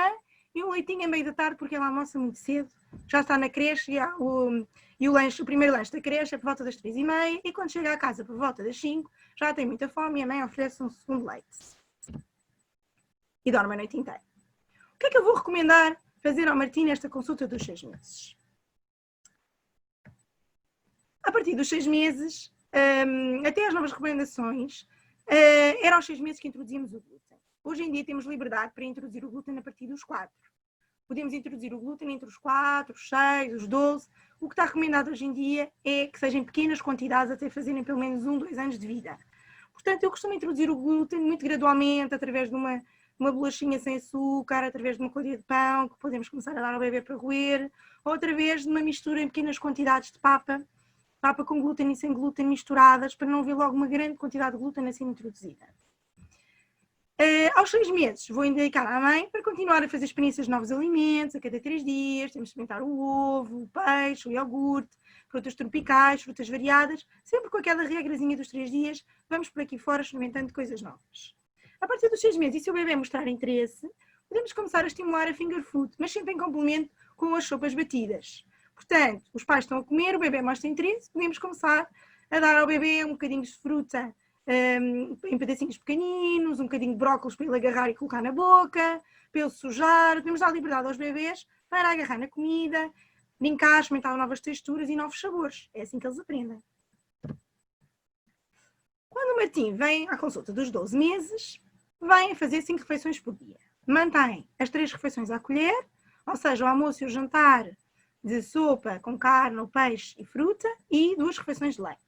e um leitinho a meio da tarde, porque ela almoça muito cedo, já está na creche, o primeiro lanche da creche é por volta das 3h30, e quando chega à casa por volta das 5, já tem muita fome e a mãe oferece um segundo leite. E dorme a noite inteira. O que é que eu vou recomendar fazer ao Martim nesta consulta dos 6 meses? A partir dos 6 meses, até as novas recomendações, eram aos 6 meses que introduzíamos o glúten. Hoje em dia temos liberdade para introduzir o glúten a partir dos 4. Podemos introduzir o glúten entre os 4, os 6, os 12. O que está recomendado hoje em dia é que sejam pequenas quantidades até fazerem pelo menos 1, 2 anos de vida. Portanto, eu costumo introduzir o glúten muito gradualmente, através de uma bolachinha sem açúcar, através de uma colher de pão, que podemos começar a dar ao bebê para roer, ou através de uma mistura em pequenas quantidades de papa com glúten e sem glúten misturadas, para não haver logo uma grande quantidade de glúten assim introduzida. Aos 6 meses, vou indicar à mãe para continuar a fazer experiências de novos alimentos, a cada 3 dias, temos de experimentar o ovo, o peixe, o iogurte, frutas tropicais, frutas variadas, sempre com aquela regrazinha dos 3 dias, vamos por aqui fora experimentando coisas novas. A partir dos 6 meses, e se o bebê mostrar interesse, podemos começar a estimular a finger food, mas sempre em complemento com as sopas batidas. Portanto, os pais estão a comer, o bebê mostra interesse, podemos começar a dar ao bebê um bocadinho de fruta em pedacinhos pequeninos, um bocadinho de brócolis para ele agarrar e colocar na boca, para ele sujar. Podemos dar liberdade aos bebês para agarrar na comida, brincar, experimentar novas texturas e novos sabores. É assim que eles aprendem. Quando o Martim vem à consulta dos 12 meses, vem a fazer 5 refeições por dia. Mantém as 3 refeições à colher, ou seja, o almoço e o jantar de sopa com carne, peixe e fruta, e 2 refeições de leite.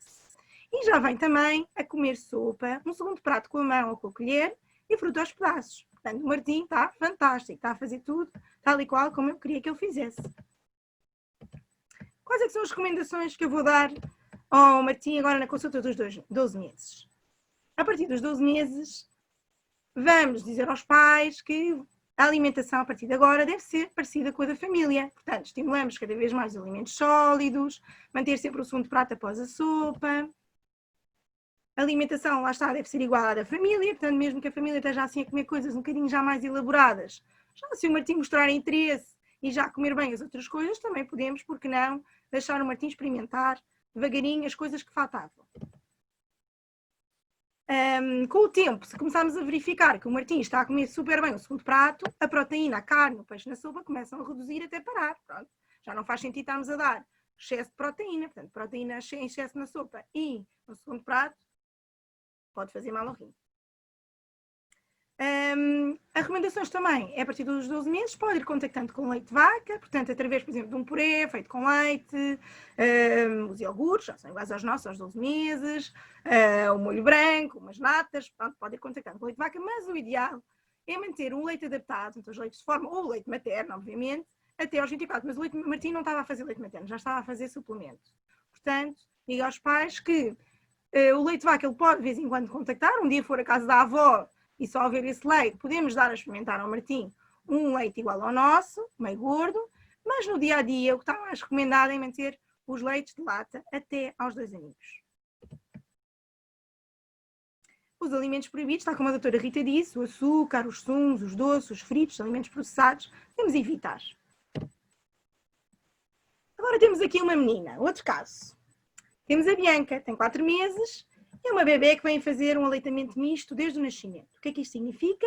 E já vem também a comer sopa, um segundo prato com a mão ou com a colher e fruta aos pedaços. Portanto, o Martim está fantástico, está a fazer tudo tal e qual como eu queria que ele fizesse. Quais é que são as recomendações que eu vou dar ao Martim agora na consulta dos 12 meses? A partir dos 12 meses, vamos dizer aos pais que a alimentação a partir de agora deve ser parecida com a da família. Portanto, estimulamos cada vez mais os alimentos sólidos, manter sempre o segundo prato após a sopa. A alimentação, lá está, deve ser igual à da família, portanto, mesmo que a família esteja assim a comer coisas um bocadinho já mais elaboradas, já se o Martim mostrar interesse e já comer bem as outras coisas, também podemos, porque não, deixar o Martim experimentar devagarinho as coisas que faltavam. Com o tempo, se começarmos a verificar que o Martim está a comer super bem o segundo prato, a proteína, a carne, o peixe na sopa começam a reduzir até parar. Pronto. Já não faz sentido estarmos a dar excesso de proteína, portanto, proteína em excesso na sopa e no segundo prato, pode fazer mal ao rim. As recomendações também é a partir dos 12 meses, pode ir contactando com leite de vaca, portanto, através, por exemplo, de um purê feito com leite, os iogurtes, já são iguais aos nossos, aos 12 meses, o molho branco, umas natas, pronto, pode ir contactando com leite de vaca, mas o ideal é manter um leite adaptado, então os leites de forma, ou o leite materno, obviamente, até aos 24, mas o leite Martim não estava a fazer leite materno, já estava a fazer suplemento. Portanto, diga aos pais que o leite de vaca ele pode de vez em quando contactar, um dia for a casa da avó e só haver esse leite, podemos dar a experimentar ao Martim um leite igual ao nosso, meio gordo, mas no dia a dia o que está mais recomendado é manter os leites de lata até aos 2 aninhos. Os alimentos proibidos, tal como a doutora Rita disse, o açúcar, os sumos, os doces, os fritos, os alimentos processados, temos de evitar. Agora temos aqui uma menina, outro caso. Temos a Bianca, tem 4 meses, é uma bebê que vem fazer um aleitamento misto desde o nascimento. O que é que isto significa?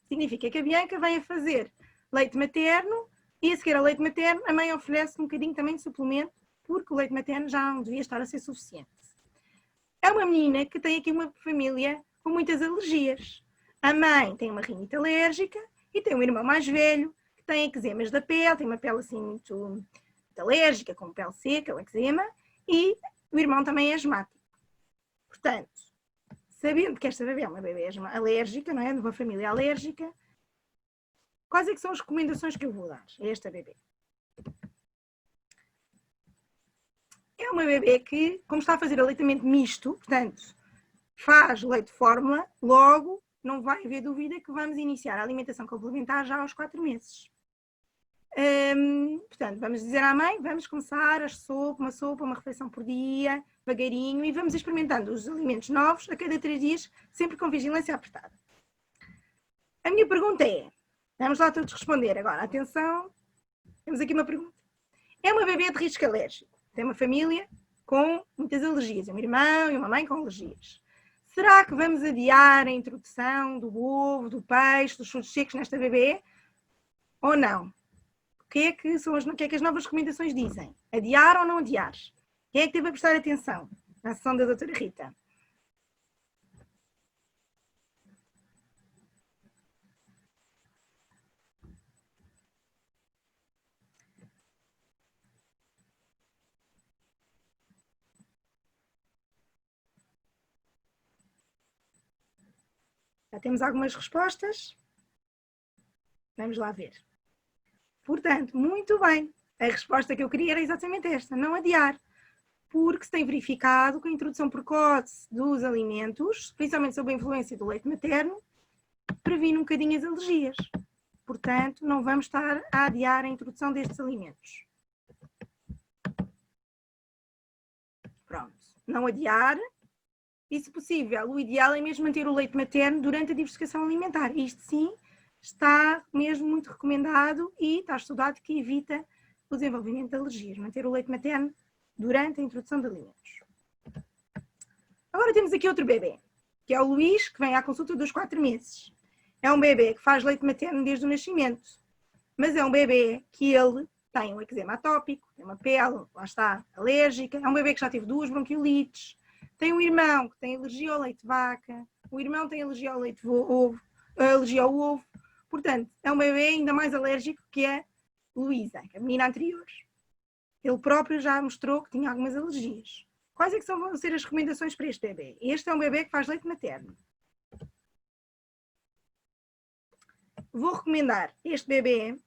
Significa que a Bianca vem a fazer leite materno e a seguir ao leite materno a mãe oferece um bocadinho também de suplemento, porque o leite materno já não devia estar a ser suficiente. É uma menina que tem aqui uma família com muitas alergias. A mãe tem uma rinite alérgica e tem um irmão mais velho que tem eczemas da pele, tem uma pele assim muito alérgica, com pele seca, o eczema, e o irmão também é asmático. Portanto, sabendo que esta bebê é uma bebê alérgica, não é? De uma família alérgica, quais é que são as recomendações que eu vou dar a esta bebê? É uma bebê que, como está a fazer aleitamento misto, portanto, faz leite de fórmula, logo não vai haver dúvida que vamos iniciar a alimentação complementar já aos 4 meses. Portanto, vamos dizer à mãe, vamos começar uma refeição por dia, devagarinho, e vamos experimentando os alimentos novos a cada 3 dias, sempre com vigilância apertada. A minha pergunta é, vamos lá todos responder agora, atenção, temos aqui uma pergunta. É uma bebê de risco alérgico, tem uma família com muitas alergias, um irmão e uma mãe com alergias. Será que vamos adiar a introdução do ovo, do peixe, dos frutos secos nesta bebê? Ou não? O que é que as novas recomendações dizem? Adiar ou não adiar? Quem é que teve a prestar atenção na sessão da doutora Rita? Já temos algumas respostas? Vamos lá ver. Portanto, muito bem. A resposta que eu queria era exatamente esta, não adiar. Porque se tem verificado que a introdução precoce dos alimentos, principalmente sob a influência do leite materno, previne um bocadinho as alergias. Portanto, não vamos estar a adiar a introdução destes alimentos. Pronto. Não adiar. E, se possível, o ideal é mesmo manter o leite materno durante a diversificação alimentar. Isto sim está mesmo muito recomendado e está estudado que evita o desenvolvimento de alergias. Manter o leite materno durante a introdução de alimentos. Agora temos aqui outro bebê, que é o Luís, que vem à consulta dos 4 meses. É um bebê que faz leite materno desde o nascimento, mas é um bebê que ele tem um eczema atópico, tem uma pele, lá está, alérgica, é um bebê que já teve 2 bronquiolites, tem um irmão que tem alergia ao leite de vaca, o irmão tem alergia ao leite alergia ao ovo, portanto, é um bebê ainda mais alérgico que a Luísa, que é a menina anterior. Ele próprio já mostrou que tinha algumas alergias. Quais é que vão ser as recomendações para este bebê? Este é um bebê que faz leite materno. Vou recomendar este bebê,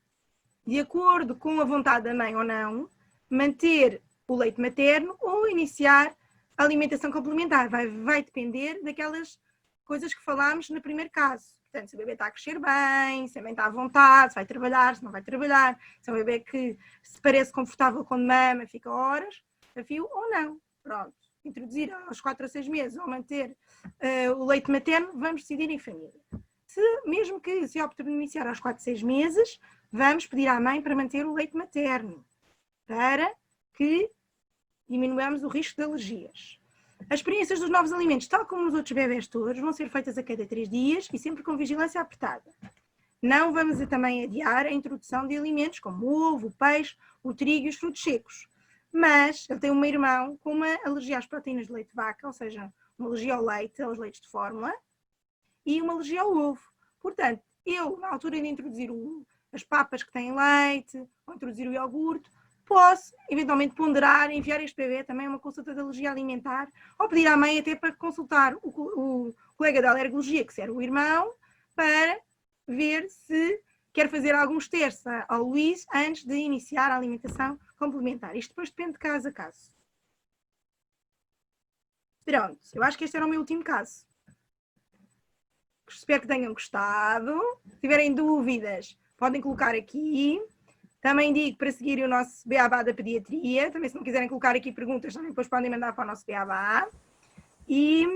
de acordo com a vontade da mãe ou não, manter o leite materno ou iniciar a alimentação complementar. Vai depender daquelas coisas que falámos no primeiro caso. Portanto, se o bebê está a crescer bem, se a mãe está à vontade, se vai trabalhar, se não vai trabalhar, se é um bebê que se parece confortável quando mama, fica horas, a fio ou não. Pronto. Introduzir aos 4 a 6 meses ou manter o leite materno, vamos decidir em família. Mesmo que se opte por iniciar aos 4 a 6 meses, vamos pedir à mãe para manter o leite materno, para que diminuamos o risco de alergias. As experiências dos novos alimentos, tal como nos outros bebés todos, vão ser feitas a cada 3 dias e sempre com vigilância apertada. Não vamos também adiar a introdução de alimentos como o ovo, o peixe, o trigo e os frutos secos. Mas ele tem um irmão com uma alergia às proteínas de leite de vaca, ou seja, uma alergia ao leite, aos leites de fórmula, e uma alergia ao ovo. Portanto, eu, na altura de introduzir as papas que têm leite, ou introduzir o iogurte, posso, eventualmente, ponderar, enviar este bebê também a uma consulta de alergia alimentar, ou pedir à mãe até para consultar o colega da alergologia, que será o irmão, para ver se quer fazer alguns testes ao Luís antes de iniciar a alimentação complementar. Isto depois depende de caso a caso. Pronto, eu acho que este era o meu último caso. Espero que tenham gostado. Se tiverem dúvidas, podem colocar aqui. Também digo para seguirem o nosso Beabá da Pediatria. Também, se não quiserem colocar aqui perguntas, também depois podem mandar para o nosso Beabá. E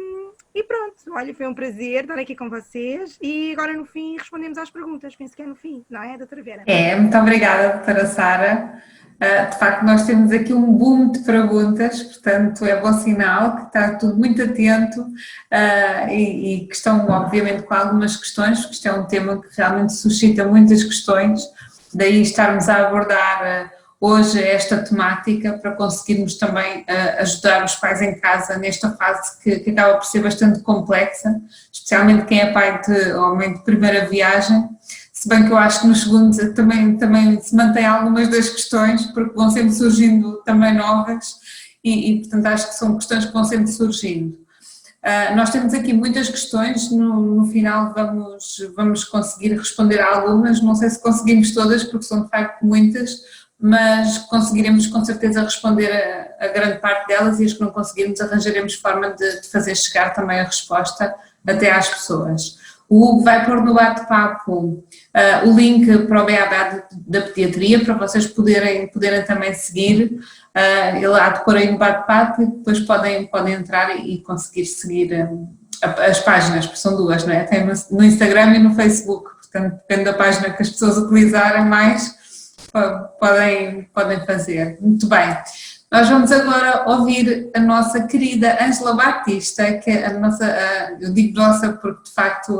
pronto, olha, foi um prazer estar aqui com vocês. E agora, no fim, respondemos às perguntas. Penso que é no fim, não é, doutora Vera? Muito obrigada, doutora Sara. De facto, nós temos aqui um boom de perguntas, portanto, é bom sinal que está tudo muito atento e que estão, obviamente, com algumas questões, porque isto é um tema que realmente suscita muitas questões. Daí estarmos a abordar hoje esta temática para conseguirmos também ajudar os pais em casa nesta fase que acaba por ser bastante complexa, especialmente quem é pai ou mãe de primeira viagem, se bem que eu acho que nos segundos também se mantém algumas das questões, porque vão sempre surgindo também novas e portanto acho que são questões que vão sempre surgindo. Nós temos aqui muitas questões, no final vamos conseguir responder a algumas, não sei se conseguimos todas, porque são de facto muitas, mas conseguiremos com certeza responder a grande parte delas e as que não conseguirmos arranjaremos forma de fazer chegar também a resposta até às pessoas. O Hugo vai pôr no bate-papo o link para o Beabá da Pediatria, para vocês poderem também seguir. Ele há de pôr aí no bate-papo e depois podem entrar e conseguir seguir as páginas, porque são duas, não é? Tem no Instagram e no Facebook, portanto, depende da página que as pessoas utilizarem mais, podem fazer. Muito bem. Nós vamos agora ouvir a nossa querida Ângela Batista, que é a nossa, eu digo nossa porque de facto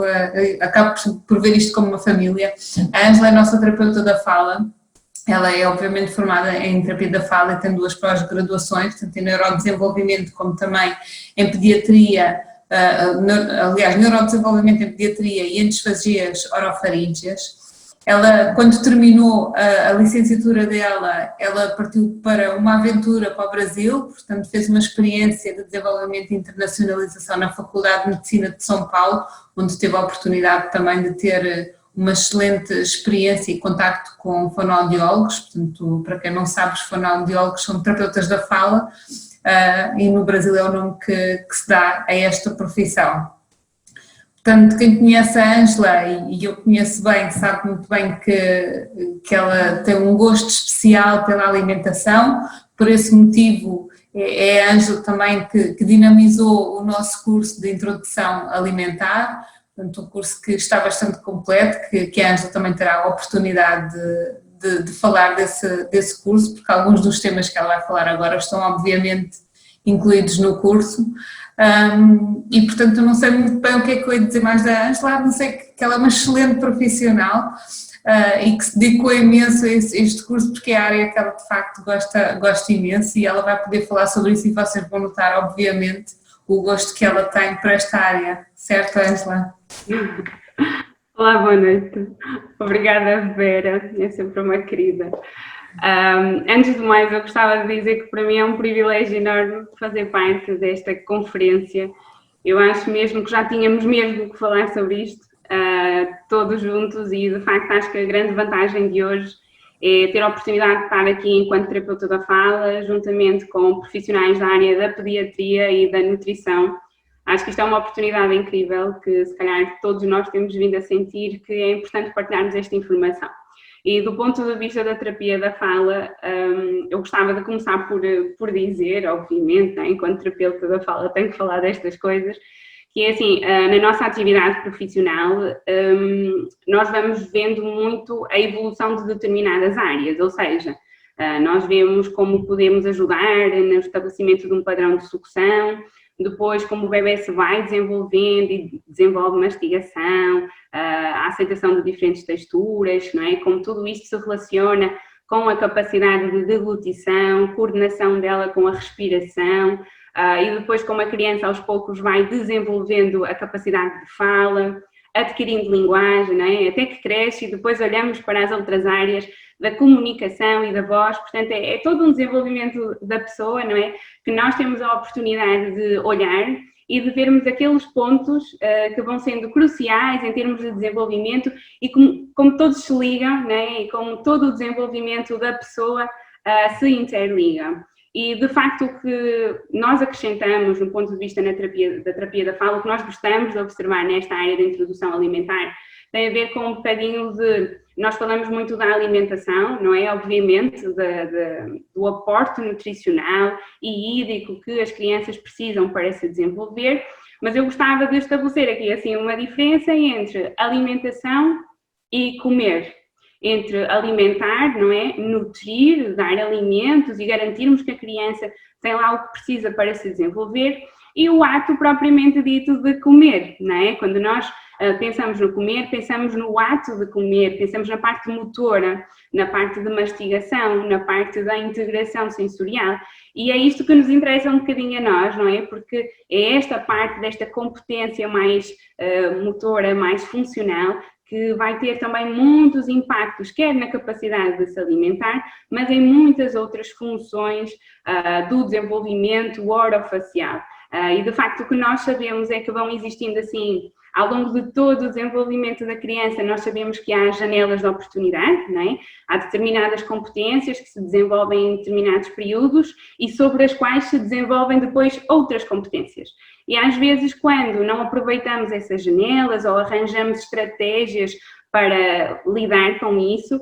acabo por ver isto como uma família. A Ângela é a nossa terapeuta da fala Ela é obviamente formada em terapia da fala e tem 2 pós-graduações, tanto em neurodesenvolvimento como também em pediatria, aliás, neurodesenvolvimento em pediatria e em disfasias orofaríngeas. Ela, quando terminou a licenciatura dela, ela partiu para uma aventura para o Brasil, portanto fez uma experiência de desenvolvimento e internacionalização na Faculdade de Medicina de São Paulo, onde teve a oportunidade também de ter uma excelente experiência e contacto com fonoaudiólogos. Portanto, para quem não sabe, os fonoaudiólogos são terapeutas da fala, e no Brasil é o nome que se dá a esta profissão. Portanto, quem conhece a Ângela, e eu conheço bem, sabe muito bem que ela tem um gosto especial pela alimentação. Por esse motivo é a Ângela também que dinamizou o nosso curso de introdução alimentar, portanto um curso que está bastante completo, que a Ângela também terá a oportunidade de falar desse curso, porque alguns dos temas que ela vai falar agora estão obviamente incluídos no curso. E portanto eu não sei muito bem o que é que eu ia dizer mais da Ângela, não sei que ela é uma excelente profissional e que se dedicou imenso a este curso, porque é a área que ela de facto gosta imenso, e ela vai poder falar sobre isso, e vocês vão notar obviamente o gosto que ela tem por esta área, certo Ângela? Olá, boa noite. Obrigada, Vera, é sempre uma querida. Antes de mais, eu gostava de dizer que para mim é um privilégio enorme fazer parte desta conferência. Eu acho mesmo que já tínhamos mesmo que falar sobre isto, todos juntos, e de facto acho que a grande vantagem de hoje é ter a oportunidade de estar aqui enquanto terapeuta da fala, juntamente com profissionais da área da pediatria e da nutrição. Acho que isto é uma oportunidade incrível que se calhar todos nós temos vindo a sentir que é importante partilharmos esta informação. E do ponto de vista da terapia da fala, eu gostava de começar por dizer, obviamente, enquanto terapeuta da fala tenho que falar destas coisas, que é assim, na nossa atividade profissional, nós vamos vendo muito a evolução de determinadas áreas, ou seja, nós vemos como podemos ajudar no estabelecimento de um padrão de sucção, depois como o bebê se vai desenvolvendo e desenvolve mastigação, a aceitação de diferentes texturas, não é? Como tudo isto se relaciona com a capacidade de deglutição, coordenação dela com a respiração, e depois como a criança aos poucos vai desenvolvendo a capacidade de fala, adquirindo linguagem, não é? Até que cresce, e depois olhamos para as outras áreas da comunicação e da voz. Portanto é todo um desenvolvimento da pessoa, não é? Que nós temos a oportunidade de olhar e de vermos aqueles pontos que vão sendo cruciais em termos de desenvolvimento, e como todos se ligam, não é? E como todo o desenvolvimento da pessoa se interliga. E, de facto, o que nós acrescentamos, no ponto de vista da terapia da fala, o que nós gostamos de observar nesta área da introdução alimentar, tem a ver com um bocadinho de... Nós falamos muito da alimentação, não é? Obviamente, do aporte nutricional e hídrico que as crianças precisam para se desenvolver, mas eu gostava de estabelecer aqui, assim, uma diferença entre alimentação e comer. Entre alimentar, não é? Nutrir, dar alimentos e garantirmos que a criança tem lá o que precisa para se desenvolver, e o ato propriamente dito de comer, não é? Quando nós pensamos no comer, pensamos no ato de comer, pensamos na parte motora, na parte de mastigação, na parte da integração sensorial, e é isto que nos interessa um bocadinho a nós, não é? Porque é esta parte desta competência mais motora, mais funcional, que vai ter também muitos impactos, quer na capacidade de se alimentar, mas em muitas outras funções do desenvolvimento orofacial. E de facto o que nós sabemos é que vão existindo assim, ao longo de todo o desenvolvimento da criança, nós sabemos que há janelas de oportunidade, não é? Há determinadas competências que se desenvolvem em determinados períodos e sobre as quais se desenvolvem depois outras competências. E às vezes, quando não aproveitamos essas janelas ou arranjamos estratégias para lidar com isso,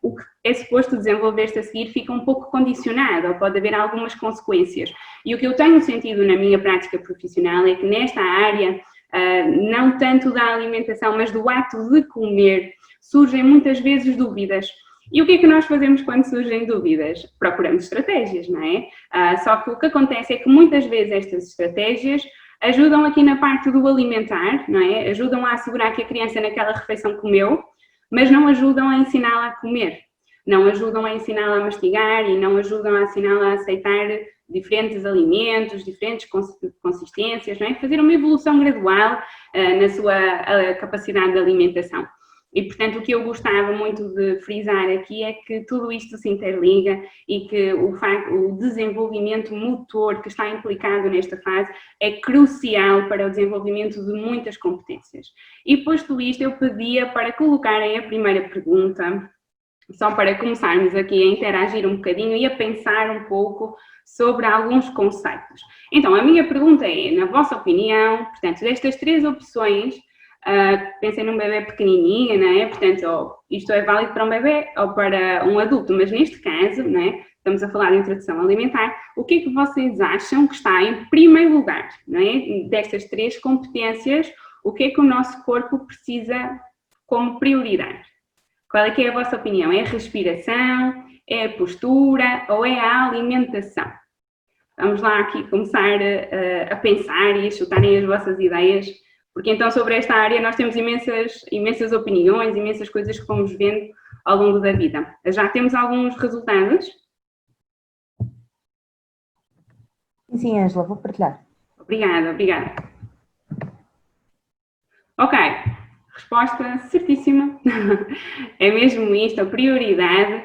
o que é suposto desenvolver-se a seguir fica um pouco condicionado, ou pode haver algumas consequências. E o que eu tenho sentido na minha prática profissional é que nesta área, não tanto da alimentação, mas do ato de comer, surgem muitas vezes dúvidas. E o que é que nós fazemos quando surgem dúvidas? Procuramos estratégias, não é? Só que o que acontece é que muitas vezes estas estratégias ajudam aqui na parte do alimentar, não é? Ajudam a assegurar que a criança naquela refeição comeu, mas não ajudam a ensiná-la a comer. não ajudam a ensiná-la a mastigar e não ajudam a ensiná-la a aceitar diferentes alimentos, diferentes consistências, não é? Fazer uma evolução gradual na sua capacidade de alimentação. E, portanto, o que eu gostava muito de frisar aqui é que tudo isto se interliga e que o desenvolvimento motor que está implicado nesta fase é crucial para o desenvolvimento de muitas competências. E, posto isto, eu pedia para colocarem a primeira pergunta, só para começarmos aqui a interagir um bocadinho e a pensar um pouco sobre alguns conceitos. Então, a minha pergunta é, na vossa opinião, portanto, destas 3 opções, pensem num bebê pequenininho, não é? Portanto, isto é válido para um bebê ou para um adulto, mas neste caso, não é? Estamos a falar de introdução alimentar, o que é que vocês acham que está em primeiro lugar, não é? Destas 3 competências, o que é que o nosso corpo precisa como prioridade? Qual é que é a vossa opinião? É a respiração, é a postura ou é a alimentação? Vamos lá aqui começar a pensar e a chutarem as vossas ideias, porque então sobre esta área nós temos imensas opiniões, imensas coisas que fomos vendo ao longo da vida. Já temos alguns resultados? Sim, Ângela, vou partilhar. Obrigada. Ok, resposta certíssima. É mesmo isto, a prioridade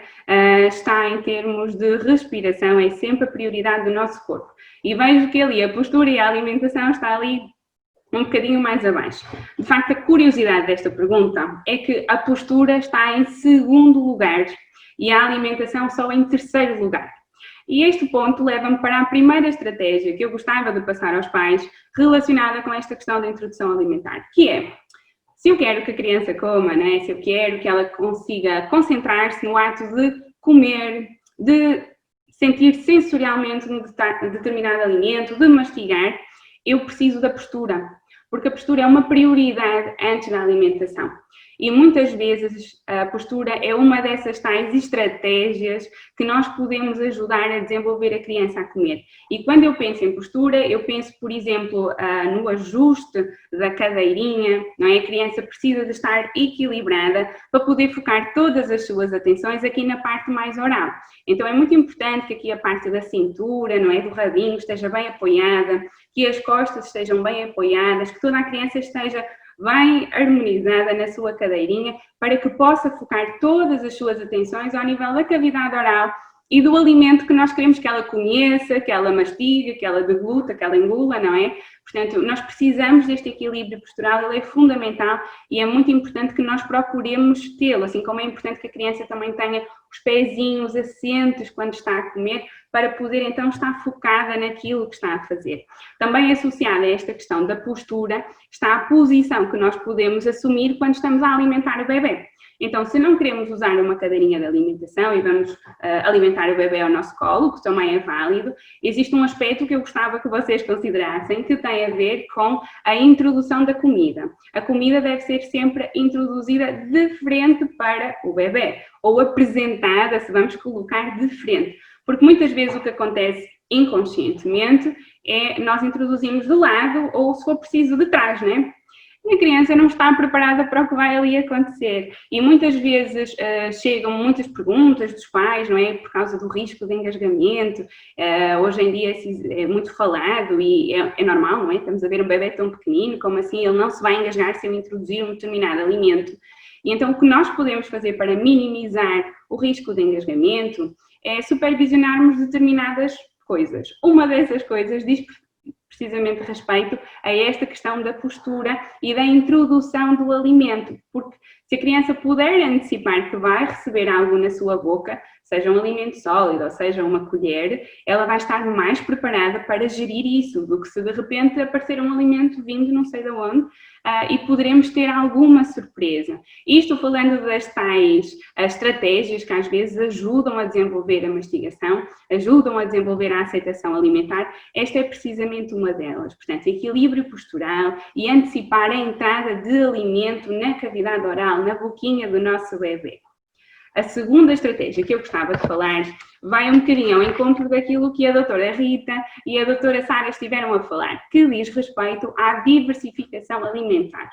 está em termos de respiração, é sempre a prioridade do nosso corpo. E vejo que ali a postura e a alimentação está ali um bocadinho mais abaixo. De facto, a curiosidade desta pergunta é que a postura está em segundo lugar e a alimentação só em terceiro lugar. E este ponto leva-me para a primeira estratégia que eu gostava de passar aos pais relacionada com esta questão da introdução alimentar, que é, se eu quero que a criança coma, né? Se eu quero que ela consiga concentrar-se no ato de comer, de sentir sensorialmente um determinado alimento, de mastigar, eu preciso da postura, porque a postura é uma prioridade antes da alimentação. E muitas vezes a postura é uma dessas tais estratégias que nós podemos ajudar a desenvolver a criança a comer. E quando eu penso em postura, eu penso, por exemplo, no ajuste da cadeirinha, não é? A criança precisa de estar equilibrada para poder focar todas as suas atenções aqui na parte mais oral. Então é muito importante que aqui a parte da cintura, não é? Do rabinho esteja bem apoiada, que as costas estejam bem apoiadas, que toda a criança esteja bem harmonizada na sua cadeirinha para que possa focar todas as suas atenções ao nível da cavidade oral e do alimento que nós queremos que ela conheça, que ela mastigue, que ela degluta, que ela engula, não é? Portanto, nós precisamos deste equilíbrio postural, ele é fundamental e é muito importante que nós procuremos tê-lo, assim como é importante que a criança também tenha os pezinhos assentes quando está a comer, para poder então estar focada naquilo que está a fazer. Também associada a esta questão da postura está a posição que nós podemos assumir quando estamos a alimentar o bebê. Então, se não queremos usar uma cadeirinha de alimentação e vamos alimentar o bebê ao nosso colo, que também é válido, existe um aspecto que eu gostava que vocês considerassem que tem a ver com a introdução da comida. A comida deve ser sempre introduzida de frente para o bebê, ou apresentada, se vamos colocar de frente. Porque muitas vezes o que acontece inconscientemente é nós introduzimos de lado ou, se for preciso, de trás, não é? E a criança não está preparada para o que vai ali acontecer. E muitas vezes chegam muitas perguntas dos pais, não é? Por causa do risco de engasgamento. Hoje em dia é muito falado e é normal, não é? Estamos a ver um bebê tão pequenino, como assim ele não se vai engasgar se eu introduzir um determinado alimento. E então o que nós podemos fazer para minimizar o risco de engasgamento é supervisionarmos determinadas coisas. Uma dessas coisas diz precisamente respeito a esta questão da postura e da introdução do alimento, porque se a criança puder antecipar que vai receber algo na sua boca, seja um alimento sólido ou seja uma colher, ela vai estar mais preparada para gerir isso, do que se de repente aparecer um alimento vindo não sei de onde e poderemos ter alguma surpresa. Isto falando das tais estratégias que às vezes ajudam a desenvolver a mastigação, ajudam a desenvolver a aceitação alimentar, esta é precisamente uma delas. Portanto, equilíbrio postural e antecipar a entrada de alimento na cavidade oral, na boquinha do nosso bebê. A segunda estratégia que eu gostava de falar vai um bocadinho ao encontro daquilo que a doutora Rita e a doutora Sara estiveram a falar, que diz respeito à diversificação alimentar.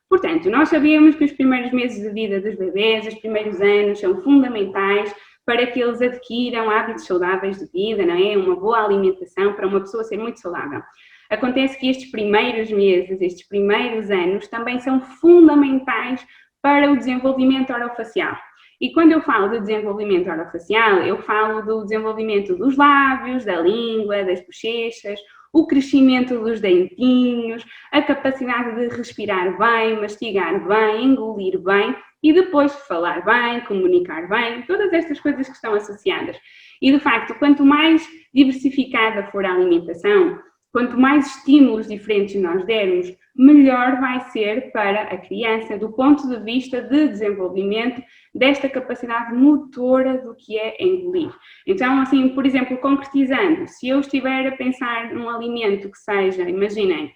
Portanto, nós sabemos que os primeiros meses de vida dos bebês, os primeiros anos, são fundamentais para que eles adquiram hábitos saudáveis de vida, não é? Uma boa alimentação para uma pessoa ser muito saudável. Acontece que estes primeiros meses, estes primeiros anos, também são fundamentais para o desenvolvimento orofacial. E quando eu falo de desenvolvimento orofacial, eu falo do desenvolvimento dos lábios, da língua, das bochechas, o crescimento dos dentinhos, a capacidade de respirar bem, mastigar bem, engolir bem e depois falar bem, comunicar bem, todas estas coisas que estão associadas. E, de facto, quanto mais diversificada for a alimentação, quanto mais estímulos diferentes nós dermos, melhor vai ser para a criança do ponto de vista de desenvolvimento desta capacidade motora do que é engolir. Então, assim, por exemplo, concretizando, se eu estiver a pensar num alimento que seja, imaginem,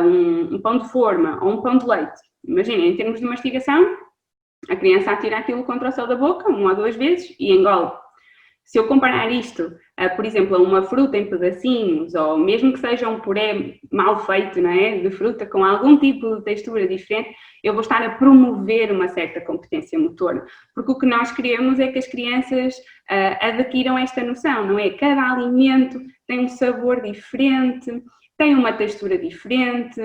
um pão de forma ou um pão de leite, imaginem, em termos de mastigação, a criança atira aquilo contra o céu da boca 1 ou 2 vezes e engole. Se eu comparar isto, por exemplo, a uma fruta em pedacinhos, ou mesmo que seja um puré mal feito, não é? De fruta com algum tipo de textura diferente, eu vou estar a promover uma certa competência motora. Porque o que nós queremos é que as crianças adquiram esta noção, não é? Cada alimento tem um sabor diferente, tem uma textura diferente,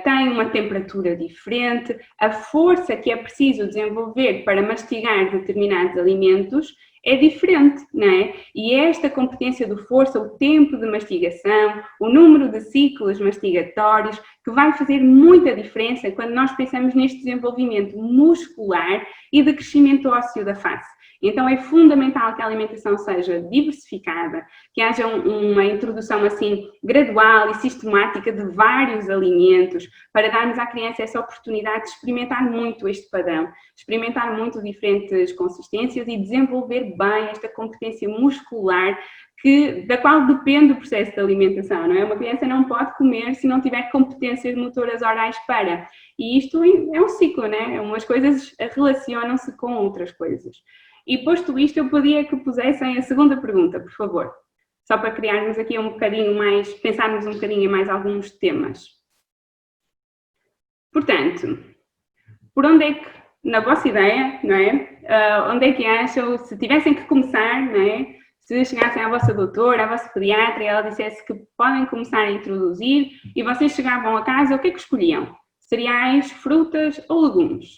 tem uma temperatura diferente. A força que é preciso desenvolver para mastigar determinados alimentos é diferente, não é? E esta competência de força, o tempo de mastigação, o número de ciclos mastigatórios, que vai fazer muita diferença quando nós pensamos neste desenvolvimento muscular e de crescimento ósseo da face. Então é fundamental que a alimentação seja diversificada, que haja uma introdução assim gradual e sistemática de vários alimentos para darmos à criança essa oportunidade de experimentar muito este padrão, experimentar muito diferentes consistências e desenvolver bem esta competência muscular da qual depende o processo de alimentação, não é? Uma criança não pode comer se não tiver competências motoras orais para. E isto é um ciclo, não é? Umas coisas relacionam-se com outras coisas. E posto isto, eu pedia que pusessem a segunda pergunta, por favor. Só para criarmos aqui um bocadinho mais, pensarmos um bocadinho em mais alguns temas. Portanto, por onde é que, na vossa ideia, não é? Onde é que acham, se tivessem que começar, não é? Se chegassem à vossa doutora, à vossa pediatra, e ela dissesse que podem começar a introduzir, e vocês chegavam a casa, o que é que escolhiam? Cereais, frutas ou legumes?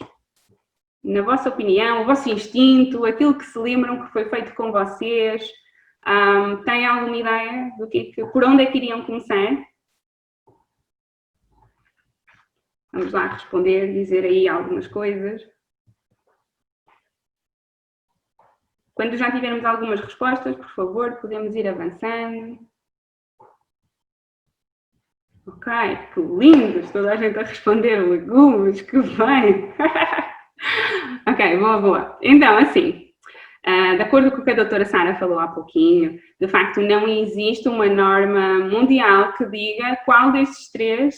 Na vossa opinião, o vosso instinto, aquilo que se lembram que foi feito com vocês, têm alguma ideia do por onde é que iriam começar? Vamos lá responder, dizer aí algumas coisas. Quando já tivermos algumas respostas, por favor, podemos ir avançando. Ok, que lindos, toda a gente a responder legumes, que bem! Ok, boa. Então, assim, de acordo com o que a doutora Sara falou há pouquinho, de facto não existe uma norma mundial que diga qual destes três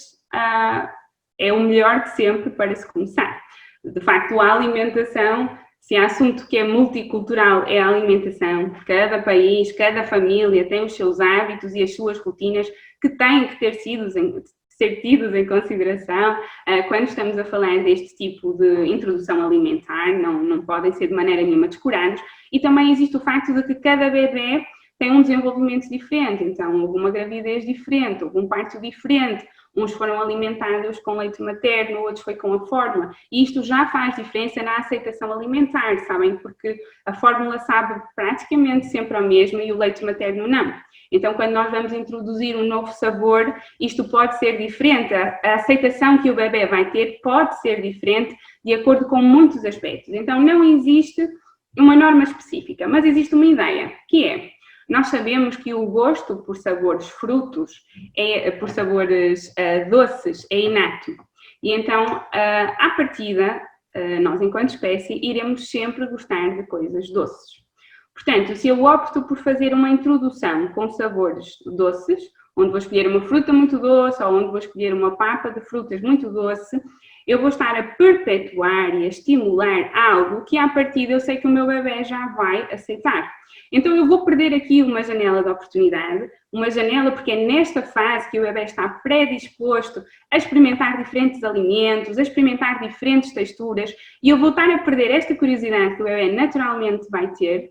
é o melhor de sempre para se começar. De facto, a alimentação, se há assunto que é multicultural, é a alimentação. Cada país, cada família tem os seus hábitos e as suas rotinas que têm que ser tidos em consideração quando estamos a falar deste tipo de introdução alimentar, não podem ser de maneira nenhuma descurados. E também existe o facto de que cada bebê tem um desenvolvimento diferente, então houve uma gravidez diferente, houve um parto diferente, uns foram alimentados com leite materno, outros foi com a fórmula, e isto já faz diferença na aceitação alimentar, sabem? Porque a fórmula sabe praticamente sempre a mesma e o leite materno não. Então, quando nós vamos introduzir um novo sabor, isto pode ser diferente, a aceitação que o bebê vai ter pode ser diferente de acordo com muitos aspectos. Então, não existe uma norma específica, mas existe uma ideia, que é: nós sabemos que o gosto por sabores frutos, por sabores doces, é inato. E então, à partida, nós enquanto espécie, iremos sempre gostar de coisas doces. Portanto, se eu opto por fazer uma introdução com sabores doces, onde vou escolher uma fruta muito doce ou onde vou escolher uma papa de frutas muito doce, eu vou estar a perpetuar e a estimular algo que, à partida, eu sei que o meu bebê já vai aceitar. Então, eu vou perder aqui uma janela de oportunidade, uma janela porque é nesta fase que o bebê está predisposto a experimentar diferentes alimentos, a experimentar diferentes texturas, e eu vou estar a perder esta curiosidade que o bebê naturalmente vai ter,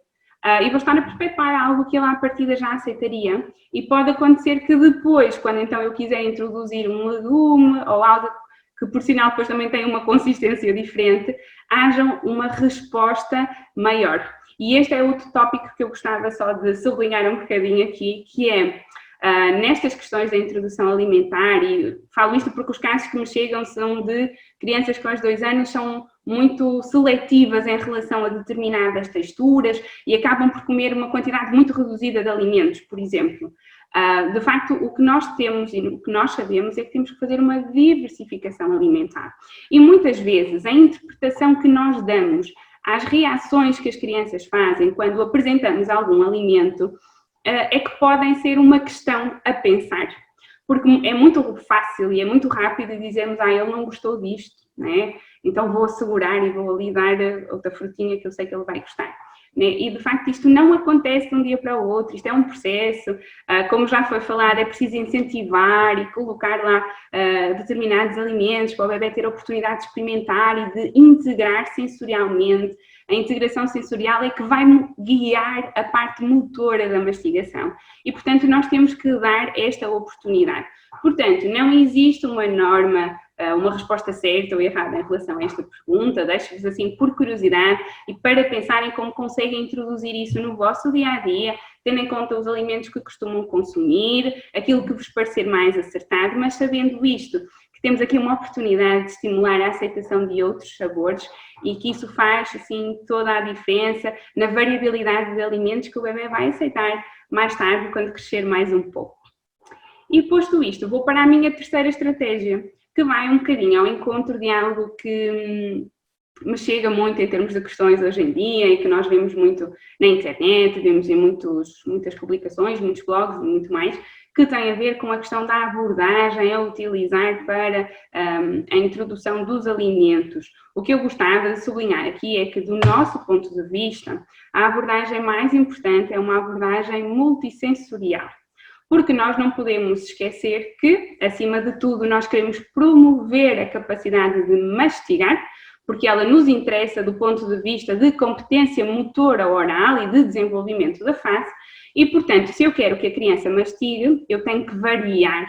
e vou estar a perpetuar algo que ele à partida já aceitaria, e pode acontecer que depois, quando então eu quiser introduzir um legume ou algo que por sinal depois também tem uma consistência diferente, haja uma resposta maior. E este é outro tópico que eu gostava só de sublinhar um bocadinho aqui, que é nestas questões da introdução alimentar, e falo isto porque os casos que me chegam são de crianças com aos 2 anos, são muito seletivas em relação a determinadas texturas e acabam por comer uma quantidade muito reduzida de alimentos, por exemplo. De facto, o que nós temos e o que nós sabemos é que temos que fazer uma diversificação alimentar. E muitas vezes a interpretação que nós damos às reações que as crianças fazem quando apresentamos algum alimento é que podem ser uma questão a pensar. Porque é muito fácil e é muito rápido dizermos, ele não gostou disto, não é? Então vou assegurar e vou ali dar outra frutinha que eu sei que ele vai gostar. E, de facto, isto não acontece de um dia para o outro, isto é um processo, como já foi falado, é preciso incentivar e colocar lá determinados alimentos para o bebê ter a oportunidade de experimentar e de integrar sensorialmente. A integração sensorial é que vai guiar a parte motora da mastigação e, portanto, nós temos que dar esta oportunidade. Portanto, não existe uma norma, uma resposta certa ou errada em relação a esta pergunta, deixo-vos assim por curiosidade e para pensarem como conseguem introduzir isso no vosso dia-a-dia, tendo em conta os alimentos que costumam consumir, aquilo que vos parecer mais acertado, mas sabendo isto, que temos aqui uma oportunidade de estimular a aceitação de outros sabores e que isso faz assim toda a diferença na variabilidade de alimentos que o bebê vai aceitar mais tarde, quando crescer mais um pouco. E posto isto, vou para a minha terceira estratégia, que vai um bocadinho ao encontro de algo que me chega muito em termos de questões hoje em dia e que nós vemos muito na internet, vemos em muitas publicações, muitos blogs e muito mais, que tem a ver com a questão da abordagem a utilizar para a introdução dos alimentos. O que eu gostava de sublinhar aqui é que, do nosso ponto de vista, a abordagem mais importante é uma abordagem multissensorial. Porque nós não podemos esquecer que, acima de tudo, nós queremos promover a capacidade de mastigar, porque ela nos interessa do ponto de vista de competência motora oral e de desenvolvimento da face, e, portanto, se eu quero que a criança mastigue, eu tenho que variar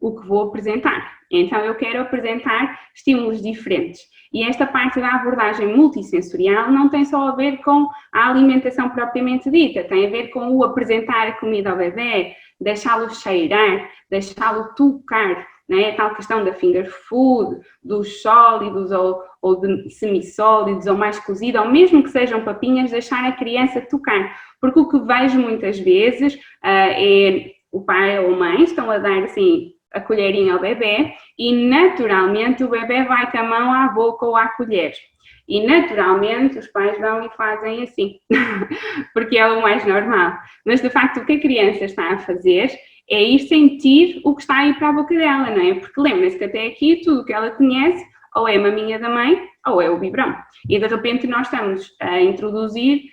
o que vou apresentar. Então, eu quero apresentar estímulos diferentes. E esta parte da abordagem multissensorial não tem só a ver com a alimentação propriamente dita, tem a ver com o apresentar a comida ao bebê, deixá-lo cheirar, deixá-lo tocar, né? A tal questão da finger food, dos sólidos ou de semissólidos ou mais cozido, ou mesmo que sejam papinhas, deixar a criança tocar. Porque o que vejo muitas vezes é o pai ou a mãe estão a dar assim a colherinha ao bebê e naturalmente o bebê vai com a mão à boca ou à colher. E naturalmente os pais vão e fazem assim, porque é o mais normal. Mas de facto o que a criança está a fazer é ir sentir o que está aí para a boca dela, não é? Porque lembrem-se que até aqui tudo que ela conhece ou é a maminha da mãe ou é o biberão. E de repente nós estamos a introduzir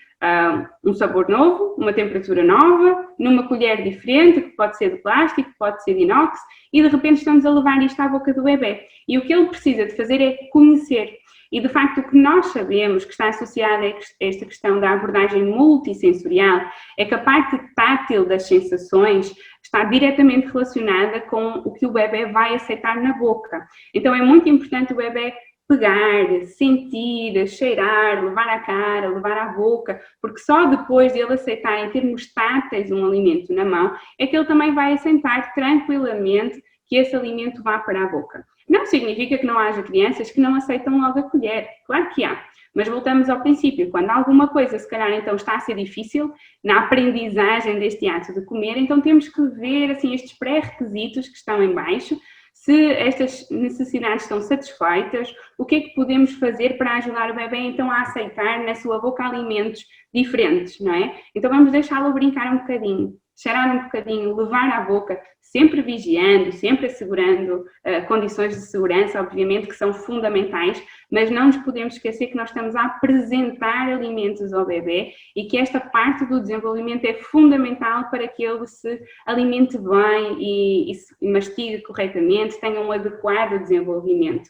um sabor novo, uma temperatura nova, numa colher diferente, que pode ser de plástico, pode ser de inox, e de repente estamos a levar isto à boca do bebê. E o que ele precisa de fazer é conhecer. E de facto o que nós sabemos que está associado a esta questão da abordagem multissensorial é que a parte tátil das sensações está diretamente relacionada com o que o bebê vai aceitar na boca. Então é muito importante o bebê pegar, sentir, cheirar, levar à cara, levar à boca, porque só depois de ele aceitar em termos táteis um alimento na mão, é que ele também vai aceitar tranquilamente que esse alimento vá para a boca. Não significa que não haja crianças que não aceitam logo a colher, claro que há, mas voltamos ao princípio, quando alguma coisa se calhar então está a ser difícil na aprendizagem deste ato de comer, então temos que ver assim estes pré-requisitos que estão em baixo, se estas necessidades estão satisfeitas, o que é que podemos fazer para ajudar o bebê então a aceitar na sua boca alimentos diferentes, não é? Então vamos deixá-lo brincar um bocadinho. cheirar um bocadinho, levar à boca, sempre vigiando, sempre assegurando condições de segurança, obviamente, que são fundamentais, mas não nos podemos esquecer que nós estamos a apresentar alimentos ao bebê e que esta parte do desenvolvimento é fundamental para que ele se alimente bem e mastigue corretamente, tenha um adequado desenvolvimento.